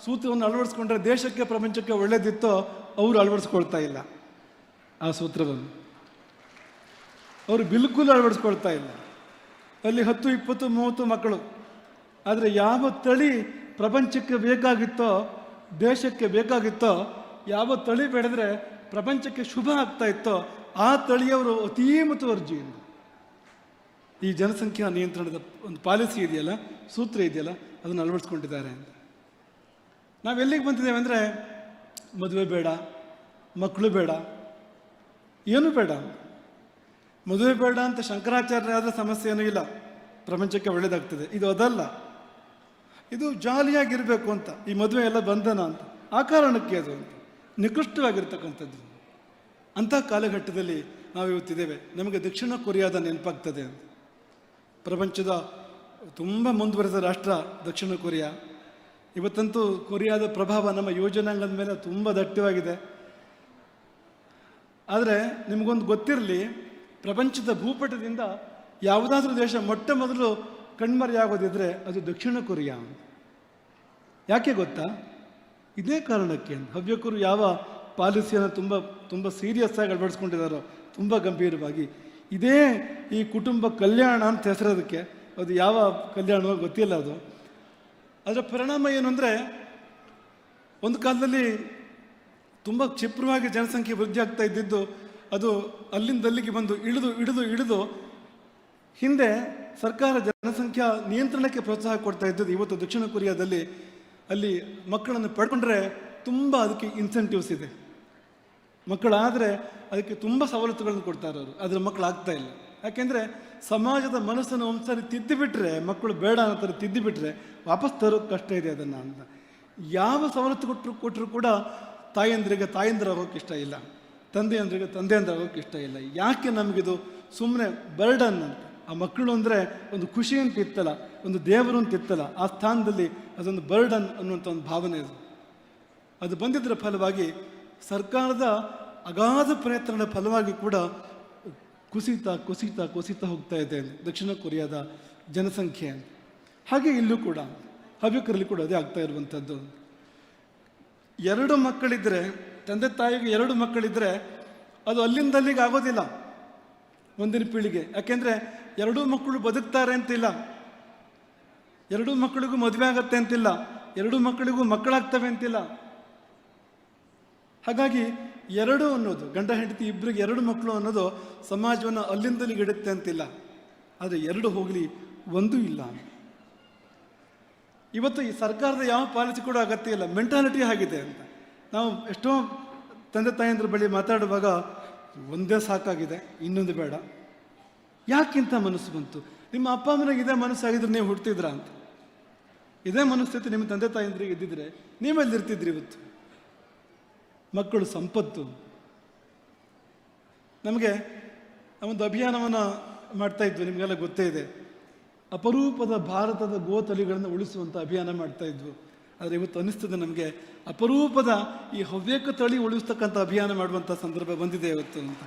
ಸೂತ್ರವನ್ನು ಅಳವಡಿಸ್ಕೊಂಡ್ರೆ ದೇಶಕ್ಕೆ ಪ್ರಪಂಚಕ್ಕೆ ಒಳ್ಳೆಯದಿತ್ತೋ ಅವರು ಅಳವಡಿಸ್ಕೊಳ್ತಾ ಇಲ್ಲ ಆ ಸೂತ್ರವನ್ನು. ಅವರು ಬಿಲ್ಕುಲ್ ಅಳವಡಿಸ್ಕೊಳ್ತಾ ಇಲ್ಲ. ಅಲ್ಲಿ 10, 20, 30 ಮಕ್ಕಳು. ಆದರೆ ಯಾವ ತಳಿ ಪ್ರಪಂಚಕ್ಕೆ ಬೇಕಾಗಿತ್ತೋ, ದೇಶಕ್ಕೆ ಬೇಕಾಗಿತ್ತೋ, ಯಾವ ತಳಿ ಬೆಳೆದ್ರೆ ಪ್ರಪಂಚಕ್ಕೆ ಶುಭ ಆಗ್ತಾ ಇತ್ತೋ ಆ ತಳಿಯವರು ಅತೀ ಮುತುವರ್ಜಿಯಿಂದ ಈ ಜನಸಂಖ್ಯಾ ನಿಯಂತ್ರಣದ ಒಂದು ಪಾಲಿಸಿ ಇದೆಯಲ್ಲ, ಸೂತ್ರ ಇದೆಯಲ್ಲ, ಅದನ್ನು ಅಳವಡಿಸ್ಕೊಂಡಿದ್ದಾರೆ ಅಂತ. ನಾವೆಲ್ಲಿಗೆ ಬಂದಿದ್ದೇವೆ ಅಂದರೆ, ಮದುವೆ ಬೇಡ, ಮಕ್ಕಳು ಬೇಡ, ಏನೂ ಬೇಡ. ಮದುವೆ ಬೇಡ ಅಂತ ಶಂಕರಾಚಾರ್ಯ ಆದರೆ ಸಮಸ್ಯೆ ಏನೂ ಇಲ್ಲ, ಪ್ರಪಂಚಕ್ಕೆ ಒಳ್ಳೆಯದಾಗ್ತದೆ. ಇದು ಅದಲ್ಲ, ಇದು ಜಾಲಿಯಾಗಿರಬೇಕು ಅಂತ. ಈ ಮದುವೆ ಎಲ್ಲ ಬಂಧನ ಅಂತ, ಆ ಕಾರಣಕ್ಕೆ ಅದು ಅಂತ ನಿಕೃಷ್ಟವಾಗಿರ್ತಕ್ಕಂಥದ್ದು. ಅಂಥ ಕಾಲಘಟ್ಟದಲ್ಲಿ ನಾವಿವತ್ತಿದ್ದೇವೆ. ನಮಗೆ ದಕ್ಷಿಣ ಕೊರಿಯಾದ ನೆನಪಾಗ್ತದೆ ಅಂತ. ಪ್ರಪಂಚದ ತುಂಬ ಮುಂದುವರೆದ ರಾಷ್ಟ್ರ ದಕ್ಷಿಣ ಕೊರಿಯಾ. ಇವತ್ತಂತೂ ಕೊರಿಯಾದ ಪ್ರಭಾವ ನಮ್ಮ ಯೋಜನಾಂಗದ ಮೇಲೆ ತುಂಬ ದಟ್ಟವಾಗಿದೆ. ಆದರೆ ನಿಮಗೊಂದು ಗೊತ್ತಿರಲಿ, ಪ್ರಪಂಚದ ಭೂಪಟದಿಂದ ಯಾವುದಾದ್ರೂ ದೇಶ ಮೊಟ್ಟ ಮೊದಲು ಕಣ್ಮರೆಯಾಗೋದಿದ್ರೆ ಅದು ದಕ್ಷಿಣ ಕೊರಿಯಾ. ಯಾಕೆ ಗೊತ್ತಾ? ಇದೇ ಕಾರಣಕ್ಕೆ. ಹವ್ಯಕರು ಯಾವ ಪಾಲಿಸಿಯನ್ನು ತುಂಬ ತುಂಬ ಸೀರಿಯಸ್ ಆಗಿ ಅಳವಡಿಸ್ಕೊಂಡಿದ್ದಾರೋ, ತುಂಬ ಗಂಭೀರವಾಗಿ, ಇದೇ ಈ ಕುಟುಂಬ ಕಲ್ಯಾಣ ಅಂತ ಹೆಸರೋದಕ್ಕೆ. ಅದು ಯಾವ ಕಲ್ಯಾಣವೋ ಗೊತ್ತಿಲ್ಲ ಅದು. ಅದರ ಪರಿಣಾಮ ಏನು ಅಂದರೆ, ಒಂದು ಕಾಲದಲ್ಲಿ ತುಂಬ ಕ್ಷಿಪ್ರವಾಗಿ ಜನಸಂಖ್ಯೆ ವೃದ್ಧಿ ಆಗ್ತಾ ಇದ್ದಿದ್ದು ಅದು ಅಲ್ಲಿಂದಲ್ಲಿಗೆ ಬಂದು ಇಳಿದು ಹಿಂದೆ ಸರ್ಕಾರ ಜನಸಂಖ್ಯಾ ನಿಯಂತ್ರಣಕ್ಕೆ ಪ್ರೋತ್ಸಾಹ ಕೊಡ್ತಾ ಇದ್ದದ್ದು. ಇವತ್ತು ದಕ್ಷಿಣ ಕೊರಿಯಾದಲ್ಲಿ ಅಲ್ಲಿ ಮಕ್ಕಳನ್ನು ಪಡ್ಕೊಂಡ್ರೆ ತುಂಬ ಅದಕ್ಕೆ ಇನ್ಸೆಂಟಿವ್ಸ್ ಇದೆ. ಮಕ್ಕಳಾದರೆ ಅದಕ್ಕೆ ತುಂಬ ಸವಲತ್ತುಗಳನ್ನು ಕೊಡ್ತಾರೆ ಅವರು. ಆದರೆ ಮಕ್ಕಳಾಗ್ತಾ ಇಲ್ಲ. ಯಾಕೆಂದರೆ ಸಮಾಜದ ಮನಸ್ಸನ್ನು ಒಂದ್ಸರಿ ತಿದ್ದಿಬಿಟ್ರೆ, ಮಕ್ಕಳು ಬೇಡ ಅನ್ನೋ ತಿದ್ದಿಬಿಟ್ರೆ ವಾಪಸ್ ತರೋದು ಕಷ್ಟ ಇದೆ ಅದನ್ನು ಅಂತ. ಯಾವ ಸವಲತ್ತು ಕೊಟ್ಟರು ಕೂಡ ತಾಯಂದಿರಾಗೋಕ್ಕೆ ಇಷ್ಟ ಇಲ್ಲ, ತಂದೆಯಂದ್ರಾಗೋಕ್ಕೆ ಇಷ್ಟ ಇಲ್ಲ. ಯಾಕೆ ನಮಗಿದು ಸುಮ್ಮನೆ ಬರ್ಡನ್ ಅಂತ. ಆ ಮಕ್ಕಳು ಅಂದರೆ ಒಂದು ಖುಷಿ ಅಂತ ಇತ್ತಲ್ಲ, ಒಂದು ದೇವರು ಅಂತ ಇತ್ತಲ್ಲ, ಆ ಸ್ಥಾನದಲ್ಲಿ ಅದೊಂದು ಬರ್ಡನ್ ಅನ್ನುವಂಥ ಒಂದು ಭಾವನೆ ಅದು ಬಂದಿದ್ದರ ಫಲವಾಗಿ ಸರ್ಕಾರದ ಅಗಾಧ ಪ್ರಯತ್ನದ ಫಲವಾಗಿ ಕೂಡ ಕುಸಿತಾ ಹೋಗ್ತಾ ಇದೆ ದಕ್ಷಿಣ ಕೊರಿಯಾದ ಜನಸಂಖ್ಯೆ. ಹಾಗೆ ಇಲ್ಲೂ ಕೂಡ ಹವ್ಯಕರಲ್ಲಿ ಕೂಡ ಅದೇ ಆಗ್ತಾ ಇರುವಂಥದ್ದು. 2 ಮಕ್ಕಳಿದ್ದರೆ, ತಂದೆ ತಾಯಿಗೆ 2 ಮಕ್ಕಳಿದ್ದರೆ ಅದು ಅಲ್ಲಿಂದಲ್ಲಿಗೆ ಆಗೋದಿಲ್ಲ ಮುಂದಿನ ಪೀಳಿಗೆ. ಯಾಕೆಂದರೆ 2 ಮಕ್ಕಳು ಬದುಕ್ತಾರೆ ಅಂತಿಲ್ಲ, 2 ಮಕ್ಕಳಿಗೂ ಮದುವೆ ಆಗತ್ತೆ ಅಂತಿಲ್ಲ, 2 ಮಕ್ಕಳಿಗೂ ಮಕ್ಕಳಾಗ್ತವೆ ಅಂತಿಲ್ಲ. ಹಾಗಾಗಿ 2 ಅನ್ನೋದು, ಗಂಡ ಹೆಂಡತಿ ಇಬ್ಬರಿಗೆ 2 ಮಕ್ಕಳು ಅನ್ನೋದು ಸಮಾಜವನ್ನು ಅಲ್ಲಿಂದಲಿಗೆ ಇಡುತ್ತೆ ಅಂತಿಲ್ಲ. ಆದರೆ 2 ಹೋಗಲಿ, 1 ಇಲ್ಲ. ಇವತ್ತು ಈ ಸರ್ಕಾರದ ಯಾವ ಪಾಲಿಸಿ ಕೂಡ ಅಗತ್ಯ ಇಲ್ಲ, ಮೆಂಟಾಲಿಟಿ ಆಗಿದೆ ಅಂತ. ನಾವು ಎಷ್ಟೋ ತಂದೆ ತಾಯಂದ್ರ ಬಳಿ ಮಾತಾಡುವಾಗ ಒಂದೇ ಸಾಕಾಗಿದೆ, ಇನ್ನೊಂದು ಬೇಡ. ಯಾಕಿಂತ ಮನಸ್ಸು ಬಂತು? ನಿಮ್ಮ ಅಪ್ಪ ಅಮ್ಮನಿಗೆ ಇದೇ ಮನಸ್ಸಾಗಿದ್ರೆ ನೀವು ಹುಡ್ತಿದ್ರ ಅಂತ. ಇದೇ ಮನಸ್ಥಿತಿ ನಿಮ್ಮ ತಂದೆ ತಾಯಂದ್ರಿಗೆ ಇದ್ದಿದ್ರೆ ನೀವೆಲ್ಲಿರ್ತಿದ್ರಿ ಇವತ್ತು? ಮಕ್ಕಳು ಸಂಪತ್ತು. ನಮಗೆ ಒಂದು ಅಭಿಯಾನವನ್ನು ಮಾಡ್ತಾಯಿದ್ವಿ, ನಿಮಗೆಲ್ಲ ಗೊತ್ತೇ ಇದೆ. ಅಪರೂಪದ ಭಾರತದ ಗೋತಳಿಗಳನ್ನು ಉಳಿಸುವಂಥ ಅಭಿಯಾನ ಮಾಡ್ತಾಯಿದ್ವು. ಆದರೆ ಇವತ್ತು ಅನ್ನಿಸ್ತದೆ ನಮಗೆ ಅಪರೂಪದ ಈ ಹವ್ಯಕ ತಳಿ ಉಳಿಸ್ತಕ್ಕಂಥ ಅಭಿಯಾನ ಮಾಡುವಂಥ ಸಂದರ್ಭ ಬಂದಿದೆ ಇವತ್ತು ಅಂತ.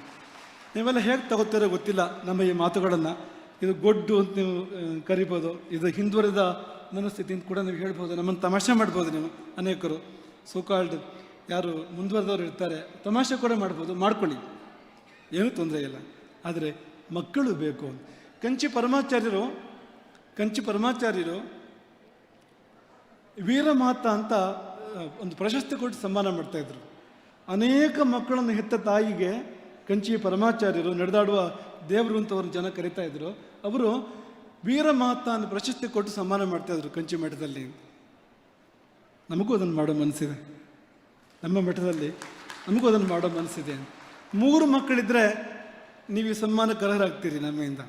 ನೀವೆಲ್ಲ ಹೇಗೆ ತಗೋತೀರೋ ಗೊತ್ತಿಲ್ಲ ನಮ್ಮ ಈ ಮಾತುಗಳನ್ನು. ಇದು ಗೊಡ್ಡು ಅಂತ ನೀವು ಕರಿಬೋದು, ಇದು ಹಿಂದುವರೆದ ಮನಸ್ಥಿತಿ ಅಂತ ಕೂಡ ನೀವು ಹೇಳ್ಬೋದು, ನಮ್ಮನ್ನು ತಮಾಷೆ ಮಾಡ್ಬೋದು ನೀವು. ಅನೇಕರು ಸೋಕಾಲ್ಡ್ ಯಾರು ಮುಂದುವರೆದವರು ಇರ್ತಾರೆ, ತಮಾಷೆ ಕೂಡ ಮಾಡ್ಬೋದು, ಮಾಡ್ಕೊಳ್ಳಿ, ಏನೂ ತೊಂದರೆ ಇಲ್ಲ. ಆದರೆ ಮಕ್ಕಳು ಬೇಕು. ಕಂಚಿ ಪರಮಾಚಾರ್ಯರು ವೀರಮಾತ ಅಂತ ಒಂದು ಪ್ರಶಸ್ತಿ ಕೊಟ್ಟು ಸನ್ಮಾನ ಮಾಡ್ತಾಯಿದ್ರು. ಅನೇಕ ಮಕ್ಕಳನ್ನು ಹೆತ್ತ ತಾಯಿಗೆ ಕಂಚಿ ಪರಮಾಚಾರ್ಯರು, ನಡೆದಾಡುವ ದೇವರು ಅಂತ ಅವ್ರನ್ನ ಜನ ಕರೀತಾ ಇದ್ರು, ಅವರು ವೀರಮಾತ ಅನ್ನೋ ಪ್ರಶಸ್ತಿ ಕೊಟ್ಟು ಸನ್ಮಾನ ಮಾಡ್ತಾಯಿದ್ರು ಕಂಚಿ ಮಠದಲ್ಲಿ. ನಮಗೂ ಅದನ್ನು ಮಾಡೋ ಮನಸ್ಸಿದೆ, ನಮ್ಮ ಮಠದಲ್ಲಿ ನಮಗೂ ಅದನ್ನು ಮಾಡೋ ಮನಸ್ಸಿದೆ. 3 ಮಕ್ಕಳಿದ್ರೆ ನೀವು ಈ ಸನ್ಮಾನಕ್ಕೆ ಅರ್ಹರಾಗ್ತೀರಿ ನಮ್ಮಿಂದ.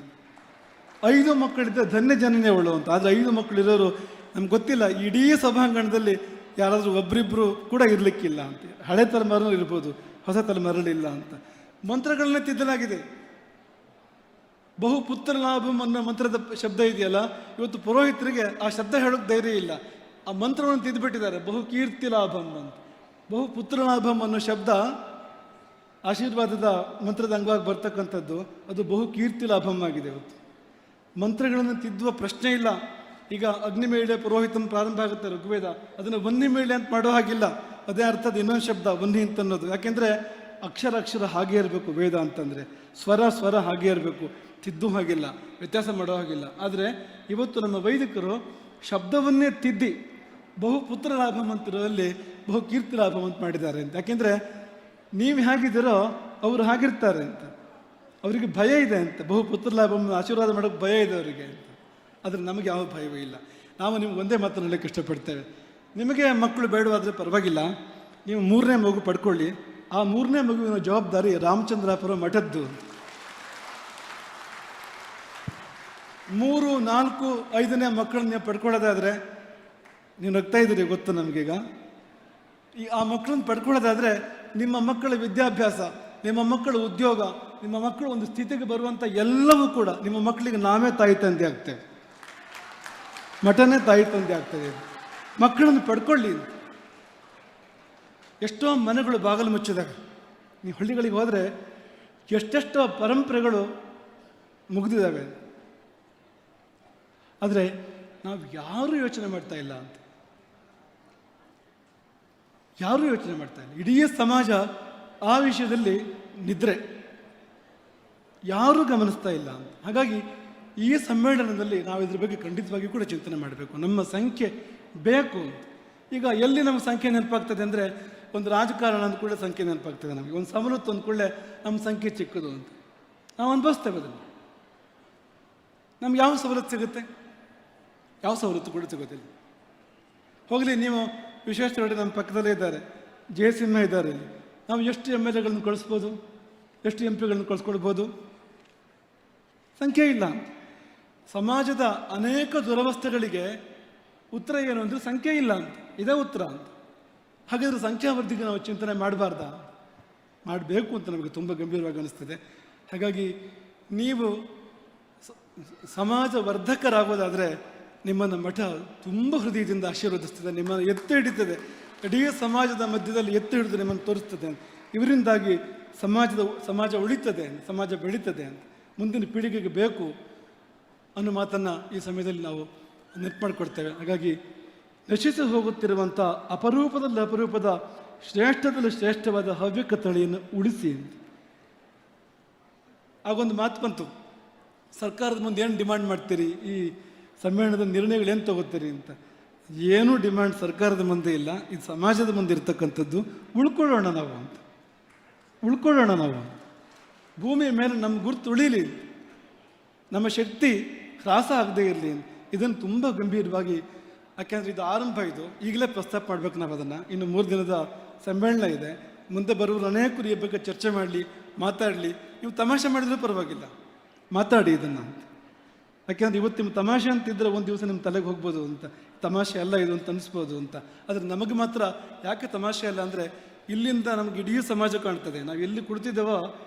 5 ಮಕ್ಕಳಿದ್ದರೆ ಧನ್ಯ ಜನನೇ ಉಳ್ಳುವಂತ. ಆದರೆ 5 ಮಕ್ಕಳಿರೋರು ನಮ್ಗೆ ಗೊತ್ತಿಲ್ಲ, ಇಡೀ ಸಭಾಂಗಣದಲ್ಲಿ ಯಾರಾದರೂ ಒಬ್ಬರಿಬ್ಬರು ಕೂಡ ಇರಲಿಕ್ಕಿಲ್ಲ ಅಂತ. ಹಳೆ ತಲೆಮಾರಲ್ಲಿ ಇರ್ಬೋದು, ಹೊಸ ತಲೆಮಾರಲ್ಲಿಲ್ಲ ಅಂತ. ಮಂತ್ರಗಳನ್ನೇ ತಿದ್ದಲಾಗಿದೆ. ಬಹುಪುತ್ರ ಲಾಭಂ ಅನ್ನೋ ಮಂತ್ರದ ಶಬ್ದ ಇದೆಯಲ್ಲ, ಇವತ್ತು ಪುರೋಹಿತರಿಗೆ ಆ ಶಬ್ದ ಹೇಳೋಕ್ಕೆ ಧೈರ್ಯ ಇಲ್ಲ. ಆ ಮಂತ್ರವನ್ನು ತಿದ್ದುಬಿಟ್ಟಿದ್ದಾರೆ, ಬಹುಕೀರ್ತಿ ಲಾಭಂ ಅಂತ. ಬಹುಪುತ್ರ ಲಾಭಂ ಅನ್ನೋ ಶಬ್ದ ಆಶೀರ್ವಾದದ ಮಂತ್ರದ ಅಂಗವಾಗಿ ಬರ್ತಕ್ಕಂಥದ್ದು, ಅದು ಬಹುಕೀರ್ತಿ ಲಾಭಂ ಆಗಿದೆ. ಇವತ್ತು ಮಂತ್ರಗಳನ್ನು ತಿದ್ದುವ ಪ್ರಶ್ನೆ ಇಲ್ಲ. ಈಗ ಅಗ್ನಿಮೇಳೆ ಪುರೋಹಿತನ ಪ್ರಾರಂಭ ಆಗುತ್ತೆ ಋಗ್ವೇದ, ಅದನ್ನು ವನ್ನಿ ಮೇಳೆ ಅಂತ ಮಾಡೋ ಹಾಗಿಲ್ಲ. ಅದೇ ಅರ್ಥದ ಇನ್ನೊಂದು ಶಬ್ದ ವನ್ನಿ ಅಂತ ಅನ್ನೋದು. ಯಾಕೆಂದರೆ ಅಕ್ಷರ ಹಾಗೇ ಇರಬೇಕು ವೇದ ಅಂತಂದರೆ, ಸ್ವರ ಹಾಗೇ ಇರಬೇಕು, ತಿದ್ದು ಹಾಗಿಲ್ಲ, ವ್ಯತ್ಯಾಸ ಮಾಡೋ ಹಾಗಿಲ್ಲ. ಆದರೆ ಇವತ್ತು ನಮ್ಮ ವೈದಿಕರು ಶಬ್ದವನ್ನೇ ತಿದ್ದಿ ಬಹುಪುತ್ರ ಲಾಭಂ ಅಂತಿರೋದಲ್ಲಿ ಬಹುಕೀರ್ತಿ ಲಾಭಂ ಅಂತ ಮಾಡಿದ್ದಾರೆ ಅಂತ. ಯಾಕೆಂದರೆ ನೀವು ಹೇಗಿದ್ದೀರೋ ಅವರು ಹಾಗಿರ್ತಾರೆ ಅಂತ, ಅವರಿಗೆ ಭಯ ಇದೆ ಅಂತ. ಬಹುಪುತ್ರ ಲಾಭಂ ಆಶೀರ್ವಾದ ಮಾಡೋಕ್ಕೆ ಭಯ ಇದೆ ಅವರಿಗೆ ಅಂತ. ಆದರೆ ನಮಗೆ ಯಾವ ಭಯವೂ ಇಲ್ಲ. ನಾವು ನಿಮ್ಗೆ ಒಂದೇ ಮಾತನ್ನು ಹೇಳಕ್ಕೆ ಇಷ್ಟಪಡ್ತೇವೆ, ನಿಮಗೆ ಮಕ್ಕಳು ಬೇಡವಾದರೆ ಪರವಾಗಿಲ್ಲ, ನೀವು 3ನೇ ಮಗು ಪಡ್ಕೊಳ್ಳಿ. ಆ 3ನೇ ಮಗುವಿನ ಜವಾಬ್ದಾರಿ ರಾಮಚಂದ್ರಾಪುರ ಮಠದ್ದು. 3, 4, 5ನೇ ಮಕ್ಕಳನ್ನ ನೀವು ಪಡ್ಕೊಳ್ಳೋದಾದರೆ, ನೀವು ನಗ್ತಾ ಇದ್ದೀರಿ ಗೊತ್ತು ನಮಗೀಗ. ಆ ಮಕ್ಕಳನ್ನ ಪಡ್ಕೊಳ್ಳೋದಾದರೆ ನಿಮ್ಮ ಮಕ್ಕಳ ವಿದ್ಯಾಭ್ಯಾಸ, ನಿಮ್ಮ ಮಕ್ಕಳ ಉದ್ಯೋಗ, ನಿಮ್ಮ ಮಕ್ಕಳು ಒಂದು ಸ್ಥಿತಿಗೆ ಬರುವಂಥ ಎಲ್ಲವೂ ಕೂಡ ನಿಮ್ಮ ಮಕ್ಕಳಿಗೆ ನಾವೇ ತಾಯಿ ತಂದೆ ಆಗ್ತೇವೆ, ಮಠನೇ ತಾಯಿ ತಂದೆ ಆಗ್ತದೆ. ಮಕ್ಕಳನ್ನು ಪಡ್ಕೊಳ್ಳಿ. ಎಷ್ಟೋ ಮನೆಗಳು ಬಾಗಿಲು ಮುಚ್ಚಿದಾಗ, ನೀವು ಹಳ್ಳಿಗಳಿಗೆ ಹೋದರೆ ಎಷ್ಟೆಷ್ಟೋ ಪರಂಪರೆಗಳು ಮುಗಿದಿದ್ದಾವೆ. ಆದರೆ ನಾವು ಯಾರೂ ಯೋಚನೆ ಮಾಡ್ತಾ ಇಲ್ಲ ಅಂತ, ಯಾರೂ ಯೋಚನೆ ಮಾಡ್ತಾ ಇಲ್ಲ. ಇಡೀ ಸಮಾಜ ಆ ವಿಷಯದಲ್ಲಿ ನಿದ್ರೆ, ಯಾರೂ ಗಮನಿಸ್ತಾ ಇಲ್ಲ ಅಂತ. ಹಾಗಾಗಿ ಈ ಸಮ್ಮೇಳನದಲ್ಲಿ ನಾವು ಇದ್ರ ಬಗ್ಗೆ ಖಂಡಿತವಾಗಿ ಕೂಡ ಚಿಂತನೆ ಮಾಡಬೇಕು. ನಮ್ಮ ಸಂಖ್ಯೆ ಬೇಕು. ಈಗ ಎಲ್ಲಿ ನಮ್ಗೆ ಸಂಖ್ಯೆ ನೆನಪಾಗ್ತದೆ ಅಂದರೆ, ಒಂದು ರಾಜಕಾರಣ ಅಂದ ಕೂಡಲೇ ಸಂಖ್ಯೆ ನೆನಪಾಗ್ತದೆ ನಮಗೆ. ಒಂದು ಸವಲತ್ತು ಅಂದ ಕೂಡಲೇ ನಮ್ಮ ಸಂಖ್ಯೆ ಚಿಕ್ಕದು ಅಂತ ನಾವು ಅನುಭವಿಸ್ತೇವೆ ಅದನ್ನು. ನಮ್ಗೆ ಯಾವ ಸವಲತ್ತು ಸಿಗುತ್ತೆ? ಯಾವ ಸವಲತ್ತು ಕೂಡ ಸಿಗೋದಿಲ್ಲ. ಹೋಗಲಿ, ನೀವು ವಿಶ್ವೇಶ್ವರಯ್ಯ ನಮ್ಮ ಪಕ್ಕದಲ್ಲೇ ಇದ್ದಾರೆ, ಜಯಸಿಂಹ ಇದ್ದಾರೆ. ಇಲ್ಲಿ ನಾವು ಎಷ್ಟು MLAಗಳನ್ನು ಕಳಿಸ್ಬೋದು, ಎಷ್ಟು MP ಗಳನ್ನು ಕಳಿಸ್ಕೊಳ್ಬೋದು? ಸಂಖ್ಯೆ ಇಲ್ಲ. ಸಮಾಜದ ಅನೇಕ ದುರವಸ್ಥೆಗಳಿಗೆ ಉತ್ತರ ಏನು ಅಂದರೆ ಸಂಖ್ಯೆ ಇಲ್ಲ ಅಂತ. ಇದೇ ಉತ್ತರ ಅಂತ. ಹಾಗಾದರೆ ಸಂಖ್ಯಾವೃದ್ಧಿಗೆ ನಾವು ಚಿಂತನೆ ಮಾಡಬಾರ್ದಾ? ಮಾಡಬೇಕು ಅಂತ ನಮಗೆ ತುಂಬ ಗಂಭೀರವಾಗಿ ಅನಿಸ್ತದೆ. ಹಾಗಾಗಿ ನೀವು ಸಮಾಜ ವರ್ಧಕರಾಗೋದಾದರೆ ನಿಮ್ಮನ್ನು ಮಠ ತುಂಬ ಹೃದಯದಿಂದ ಆಶೀರ್ವದಿಸ್ತದೆ, ನಿಮ್ಮನ್ನು ಎತ್ತಿ ಹಿಡಿತದೆ, ಇಡೀ ಸಮಾಜದ ಮಧ್ಯದಲ್ಲಿ ಎತ್ತಿ ಹಿಡಿದು ನಿಮ್ಮನ್ನು ತೋರಿಸ್ತದೆ. ಇವರಿಂದಾಗಿ ಸಮಾಜ ಉಳಿತದೆ, ಸಮಾಜ ಬೆಳೀತದೆ ಅಂತ, ಮುಂದಿನ ಪೀಳಿಗೆಗೆ ಬೇಕು ಅನ್ನೋ ಮಾತನ್ನು ಈ ಸಮಯದಲ್ಲಿ ನಾವು ನೆನಪು ಮಾಡಿಕೊಡ್ತೇವೆ. ಹಾಗಾಗಿ ನಶಿಸಿ ಹೋಗುತ್ತಿರುವಂಥ ಅಪರೂಪದ ಶ್ರೇಷ್ಠದಲ್ಲಿ ಶ್ರೇಷ್ಠವಾದ ಹವ್ಯಕ ತಳಿಯನ್ನು ಉಳಿಸಿ. ಆಗೊಂದು ಮಾತು ಬಂತು, ಸರ್ಕಾರದ ಮುಂದೆ ಏನು ಡಿಮ್ಯಾಂಡ್ ಮಾಡ್ತೀರಿ, ಈ ಸಮ್ಮೇಳನದ ನಿರ್ಣಯಗಳೇನು ತಗೋತೀರಿ ಅಂತ. ಏನೂ ಡಿಮ್ಯಾಂಡ್ ಸರ್ಕಾರದ ಮುಂದೆ ಇಲ್ಲ, ಇದು ಸಮಾಜದ ಮುಂದೆ ಇರ್ತಕ್ಕಂಥದ್ದು. ಉಳ್ಕೊಳ್ಳೋಣ ನಾವು. ಭೂಮಿಯ ಮೇಲೆ ನಮ್ಮ ಗುರುತು ಉಳೀಲಿ, ನಮ್ಮ ಶಕ್ತಿ ಹ್ರಾಸ ಆಗದೇ ಇರಲಿ. ಇದನ್ನು ತುಂಬ ಗಂಭೀರವಾಗಿ, ಯಾಕೆಂದರೆ ಇದು ಆರಂಭ, ಇದು ಈಗಲೇ ಪ್ರಸ್ತಾಪ ಮಾಡಬೇಕು ನಾವು ಅದನ್ನು. ಇನ್ನು 3 ದಿನದ ಸಮ್ಮೇಳನ ಇದೆ, ಮುಂದೆ ಬರುವರು ಅನೇಕರು ಈ ಬಗ್ಗೆ ಚರ್ಚೆ ಮಾಡಲಿ, ಮಾತಾಡಲಿ. ನೀವು ತಮಾಷೆ ಮಾಡಿದ್ರೂ ಪರವಾಗಿಲ್ಲ, ಮಾತಾಡಿ ಇದನ್ನು ಅಂತ. ಯಾಕೆಂದರೆ ಇವತ್ತು ನಿಮ್ಮ ತಮಾಷೆ ಅಂತಿದ್ದರೆ ಒಂದು ದಿವಸ ನಿಮ್ಮ ತಲೆಗೆ ಹೋಗ್ಬೋದು ಅಂತ, ತಮಾಷೆ ಅಲ್ಲ ಇದು ಅಂತ ಅನಿಸ್ಬೋದು ಅಂತ. ಆದರೆ ನಮಗೆ ಮಾತ್ರ ಯಾಕೆ ತಮಾಷೆ ಅಲ್ಲ ಅಂದರೆ, ಇಲ್ಲಿಂದ ನಮಗೆ ಇಡೀ ಸಮಾಜ ಕಾಣ್ತದೆ. ನಾವು ಎಲ್ಲಿ ಕುಳಿತಿದ್ದೇವೋ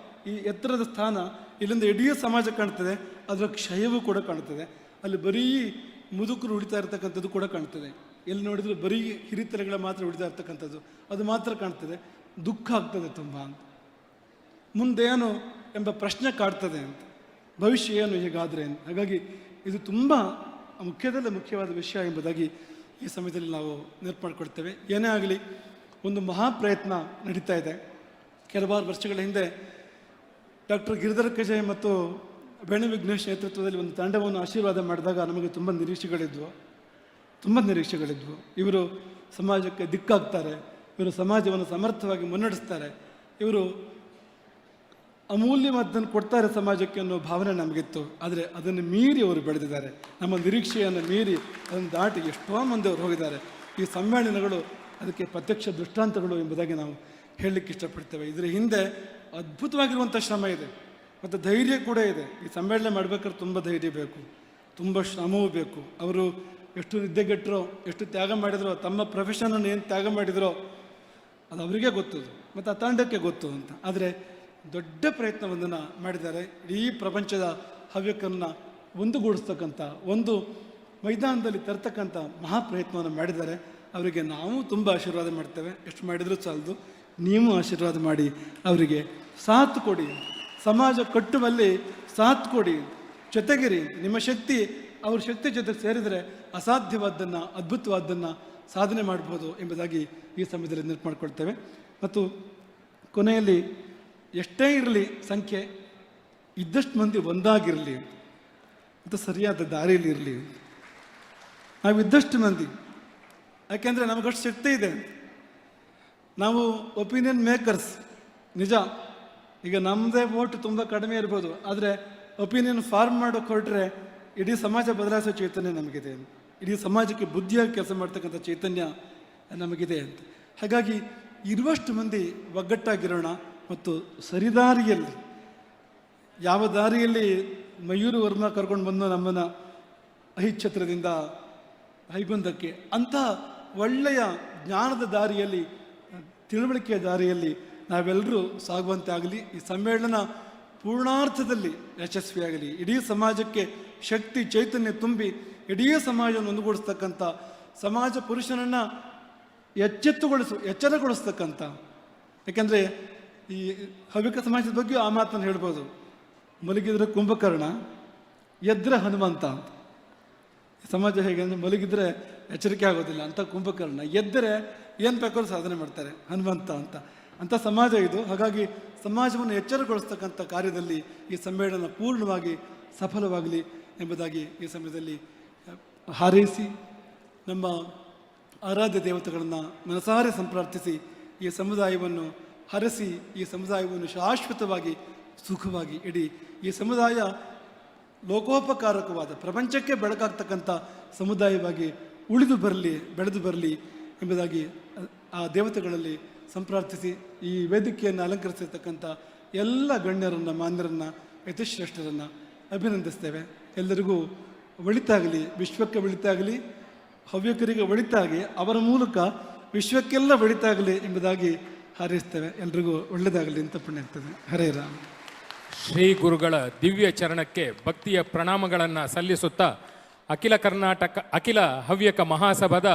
ಈ ಎತ್ತರದ ಸ್ಥಾನ, ಇಲ್ಲಿಂದ ಇಡೀ ಸಮಾಜ ಕಾಣ್ತದೆ. ಅದರ ಕ್ಷಯವೂ ಕೂಡ ಕಾಣ್ತದೆ. ಅಲ್ಲಿ ಬರೀ ಮುದುಕರು ಉಳಿತಾ ಇರ್ತಕ್ಕಂಥದ್ದು ಕೂಡ ಕಾಣ್ತದೆ. ಎಲ್ಲಿ ನೋಡಿದ್ರು ಬರೀ ಹಿರಿತಲೆಗಳ ಮಾತ್ರ ಉಳಿತಾ ಇರ್ತಕ್ಕಂಥದ್ದು ಅದು ಮಾತ್ರ ಕಾಣ್ತದೆ. ದುಃಖ ಆಗ್ತದೆ ತುಂಬ ಅಂತ. ಮುಂದೇನು ಎಂಬ ಪ್ರಶ್ನೆ ಕಾಡ್ತದೆ ಅಂತ, ಭವಿಷ್ಯ ಏನು ಹೀಗಾದರೆ ಅಂತ. ಹಾಗಾಗಿ ಇದು ತುಂಬ ಮುಖ್ಯವಾದ ವಿಷಯ ಎಂಬುದಾಗಿ ಈ ಸಮಯದಲ್ಲಿ ನಾವು ನೆನಪು ಮಾಡಿಕೊಡ್ತೇವೆ. ಏನೇ ಆಗಲಿ, ಒಂದು ಮಹಾಪ್ರಯತ್ನ ನಡೀತಾ ಇದೆ. ಕೆಲವಾರು ವರ್ಷಗಳ ಹಿಂದೆ ಡಾಕ್ಟರ್ ಗಿರಿಧರ್ ಕಜೆ ಮತ್ತು ಬೇಣು ವಿಘ್ನೇಶ್ ನೇತೃತ್ವದಲ್ಲಿ ಒಂದು ತಂಡವನ್ನು ಆಶೀರ್ವಾದ ಮಾಡಿದಾಗ ನಮಗೆ ತುಂಬ ನಿರೀಕ್ಷೆಗಳಿದ್ವು. ಇವರು ಸಮಾಜಕ್ಕೆ ದಿಕ್ಕಾಗ್ತಾರೆ, ಇವರು ಸಮಾಜವನ್ನು ಸಮರ್ಥವಾಗಿ ಮುನ್ನಡೆಸ್ತಾರೆ, ಇವರು ಅಮೂಲ್ಯವಾದನ್ನು ಕೊಡ್ತಾರೆ ಸಮಾಜಕ್ಕೆ ಅನ್ನೋ ಭಾವನೆ ನಮಗಿತ್ತು. ಆದರೆ ಅದನ್ನು ಮೀರಿ ಅವರು ಬೆಳೆದಿದ್ದಾರೆ. ನಮ್ಮ ನಿರೀಕ್ಷೆಯನ್ನು ಮೀರಿ ಅದನ್ನು ದಾಟಿ ಎಷ್ಟೋ ಮಂದಿ ಅವರು ಹೋಗಿದ್ದಾರೆ. ಈ ಸಮ್ಮೇಳನಗಳು ಅದಕ್ಕೆ ಪ್ರತ್ಯಕ್ಷ ದೃಷ್ಟಾಂತಗಳು ಎಂಬುದಾಗಿ ನಾವು ಹೇಳಲಿಕ್ಕೆ ಇಷ್ಟಪಡ್ತೇವೆ. ಇದರ ಹಿಂದೆ ಅದ್ಭುತವಾಗಿರುವಂಥ ಶ್ರಮ ಇದೆ ಮತ್ತು ಧೈರ್ಯ ಕೂಡ ಇದೆ. ಈ ಸಮ್ಮೇಳನ ಮಾಡಬೇಕಾದ್ರೆ ತುಂಬ ಧೈರ್ಯ ಬೇಕು, ತುಂಬ ಶ್ರಮವೂ ಬೇಕು. ಅವರು ಎಷ್ಟು ನಿದ್ದೆಗೆಟ್ಟರೋ, ಎಷ್ಟು ತ್ಯಾಗ ಮಾಡಿದರೋ, ತಮ್ಮ ಪ್ರೊಫೆಷನನ್ನು ಏನು ತ್ಯಾಗ ಮಾಡಿದರೋ ಅದು ಅವರಿಗೆ ಗೊತ್ತದು ಮತ್ತು ಆ ತಂಡಕ್ಕೆ ಗೊತ್ತು ಅಂತ. ಆದರೆ ದೊಡ್ಡ ಪ್ರಯತ್ನವೊಂದನ್ನು ಮಾಡಿದ್ದಾರೆ. ಇಡೀ ಪ್ರಪಂಚದ ಹವ್ಯಕರನ್ನು ಒಂದುಗೂಡಿಸ್ತಕ್ಕಂಥ, ಒಂದು ಮೈದಾನದಲ್ಲಿ ತರ್ತಕ್ಕಂಥ ಮಹಾಪ್ರಯತ್ನವನ್ನು ಮಾಡಿದ್ದಾರೆ. ಅವರಿಗೆ ನಾವು ತುಂಬ ಆಶೀರ್ವಾದ ಮಾಡ್ತೇವೆ. ಎಷ್ಟು ಮಾಡಿದರೂ ಸಾಲದು, ನೀವು ಆಶೀರ್ವಾದ ಮಾಡಿ ಅವರಿಗೆ ಸಾಥ್ ಕೊಡಿ. ಸಮಾಜ ಕಟ್ಟುವಲ್ಲಿ ಸಾಥ್ ಕೊಡಿ, ಜೊತೆಗಿರಿ. ನಿಮ್ಮ ಶಕ್ತಿ ಅವ್ರ ಶಕ್ತಿ ಜೊತೆಗೆ ಸೇರಿದರೆ ಅಸಾಧ್ಯವಾದ್ದನ್ನು, ಅದ್ಭುತವಾದ್ದನ್ನು ಸಾಧನೆ ಮಾಡ್ಬೋದು ಎಂಬುದಾಗಿ ಈ ಸಮಯದಲ್ಲಿ ನೆನಪು ಮಾಡಿಕೊಳ್ತೇವೆ. ಮತ್ತು ಕೊನೆಯಲ್ಲಿ ಎಷ್ಟೇ ಇರಲಿ ಸಂಖ್ಯೆ, ಇದ್ದಷ್ಟು ಮಂದಿ ಒಂದಾಗಿರಲಿ ಮತ್ತು ಸರಿಯಾದ ದಾರಿಯಲ್ಲಿ ಇರಲಿ. ನಾವಿದ್ದಷ್ಟು ಮಂದಿ, ಯಾಕೆಂದರೆ ನಮಗಷ್ಟು ಶಕ್ತಿ ಇದೆ. ನಾವು ಒಪಿನಿಯನ್ ಮೇಕರ್ಸ್, ನಿಜ. ಈಗ ನಮ್ಮದೇ ವೋಟ್ ತುಂಬ ಕಡಿಮೆ ಇರ್ಬೋದು, ಆದರೆ ಒಪಿನಿಯನ್ ಫಾರ್ಮ್ ಮಾಡೋಕ್ಕೆ ಹೊರಟ್ರೆ ಇಡೀ ಸಮಾಜ ಬದಲಾಯಿಸೋ ಚೈತನ್ಯ ನಮಗಿದೆ. ಇಡೀ ಸಮಾಜಕ್ಕೆ ಬುದ್ಧಿಯಾಗಿ ಕೆಲಸ ಮಾಡ್ತಕ್ಕಂಥ ಚೈತನ್ಯ ನಮಗಿದೆ ಅಂತ. ಹಾಗಾಗಿ ಇರುವಷ್ಟು ಮಂದಿ ಒಗ್ಗಟ್ಟಾಗಿರೋಣ ಮತ್ತು ಸರಿದಾರಿಯಲ್ಲಿ, ಯಾವ ದಾರಿಯಲ್ಲಿ ಮಯೂರು ವರ್ಮ ಕರ್ಕೊಂಡು ಬಂದು ನಮ್ಮನ್ನು ಅಹಿಚ್ಛತ್ರದಿಂದ ಹೈಗೊಂದಕ್ಕೆ, ಅಂಥ ಒಳ್ಳೆಯ ಜ್ಞಾನದ ದಾರಿಯಲ್ಲಿ, ತಿಳುವಳಿಕೆಯ ದಾರಿಯಲ್ಲಿ ನಾವೆಲ್ಲರೂ ಸಾಗುವಂತೆ ಆಗಲಿ. ಈ ಸಮ್ಮೇಳನ ಪೂರ್ಣಾರ್ಥದಲ್ಲಿ ಯಶಸ್ವಿಯಾಗಲಿ. ಇಡೀ ಸಮಾಜಕ್ಕೆ ಶಕ್ತಿ ಚೈತನ್ಯ ತುಂಬಿ ಇಡೀ ಸಮಾಜವನ್ನು ಒಂದುಗೂಡಿಸ್ತಕ್ಕಂಥ, ಸಮಾಜ ಪುರುಷನನ್ನು ಎಚ್ಚರಗೊಳಿಸ್ತಕ್ಕಂಥ. ಯಾಕೆಂದರೆ ಈ ಹವ್ಯಕ ಸಮಾಜದ ಬಗ್ಗೆ ಆ ಮಾತನ್ನು ಹೇಳ್ಬೋದು. ಮಲಗಿದ್ರೆ ಕುಂಭಕರ್ಣ, ಎದ್ರೆ ಹನುಮಂತ ಅಂತ. ಸಮಾಜ ಹೇಗೆ ಅಂದರೆ ಮಲಗಿದ್ರೆ ಎಚ್ಚರಿಕೆ ಆಗೋದಿಲ್ಲ ಅಂತ ಕುಂಭಕರ್ಣ, ಎದ್ದರೆ ಏನು ಬೇಕಾದ್ರೂ ಸಾಧನೆ ಮಾಡ್ತಾರೆ ಹನುಮಂತ ಅಂತ ಸಮಾಜ ಇದು. ಹಾಗಾಗಿ ಸಮಾಜವನ್ನು ಎಚ್ಚರಗೊಳಿಸ್ತಕ್ಕಂಥ ಕಾರ್ಯದಲ್ಲಿ ಈ ಸಮ್ಮೇಳನ ಪೂರ್ಣವಾಗಿ ಸಫಲವಾಗಲಿ ಎಂಬುದಾಗಿ ಈ ಸಮಯದಲ್ಲಿ ಹಾರೈಸಿ, ನಮ್ಮ ಆರಾಧ್ಯ ದೇವತೆಗಳನ್ನು ಮನಸಾರೆ ಸಂಪ್ರಾರ್ಥಿಸಿ ಈ ಸಮುದಾಯವನ್ನು ಹರಸಿ, ಈ ಸಮುದಾಯವನ್ನು ಶಾಶ್ವತವಾಗಿ ಸುಖವಾಗಿ ಇಡಿ. ಈ ಸಮುದಾಯ ಲೋಕೋಪಕಾರಕವಾದ, ಪ್ರಪಂಚಕ್ಕೆ ಬೆಳಕಾಗ್ತಕ್ಕಂಥ ಸಮುದಾಯವಾಗಿ ಉಳಿದು ಬರಲಿ, ಬೆಳೆದು ಬರಲಿ ಎಂಬುದಾಗಿ ಆ ದೇವತೆಗಳಲ್ಲಿ ಸಂಪ್ರಾರ್ಥಿಸಿ, ಈ ವೇದಿಕೆಯನ್ನು ಅಲಂಕರಿಸಿರ್ತಕ್ಕಂಥ ಎಲ್ಲ ಗಣ್ಯರನ್ನು, ಮಾನ್ಯರನ್ನು, ಯತಿಶ್ರೇಷ್ಠರನ್ನು ಅಭಿನಂದಿಸ್ತೇವೆ. ಎಲ್ಲರಿಗೂ ಒಳಿತಾಗಲಿ, ವಿಶ್ವಕ್ಕೆ ಒಳಿತಾಗಲಿ, ಹವ್ಯಕರಿಗೆ ಒಳಿತಾಗಿ ಅವರ ಮೂಲಕ ವಿಶ್ವಕ್ಕೆಲ್ಲ ಒಳಿತಾಗಲಿ ಎಂಬುದಾಗಿ ಹಾರೈಸ್ತೇವೆ. ಎಲ್ರಿಗೂ ಒಳ್ಳೆಯದಾಗಲಿ ಅಂತ ಪುಣ್ಯ ಆಗ್ತದೆ. ಹರೇ ರಾಮ. ಶ್ರೀ ಗುರುಗಳ ದಿವ್ಯ ಚರಣಕ್ಕೆ ಭಕ್ತಿಯ ಪ್ರಣಾಮಗಳನ್ನು ಸಲ್ಲಿಸುತ್ತಾ ಅಖಿಲ ಹವ್ಯಕ ಮಹಾಸಭಾದ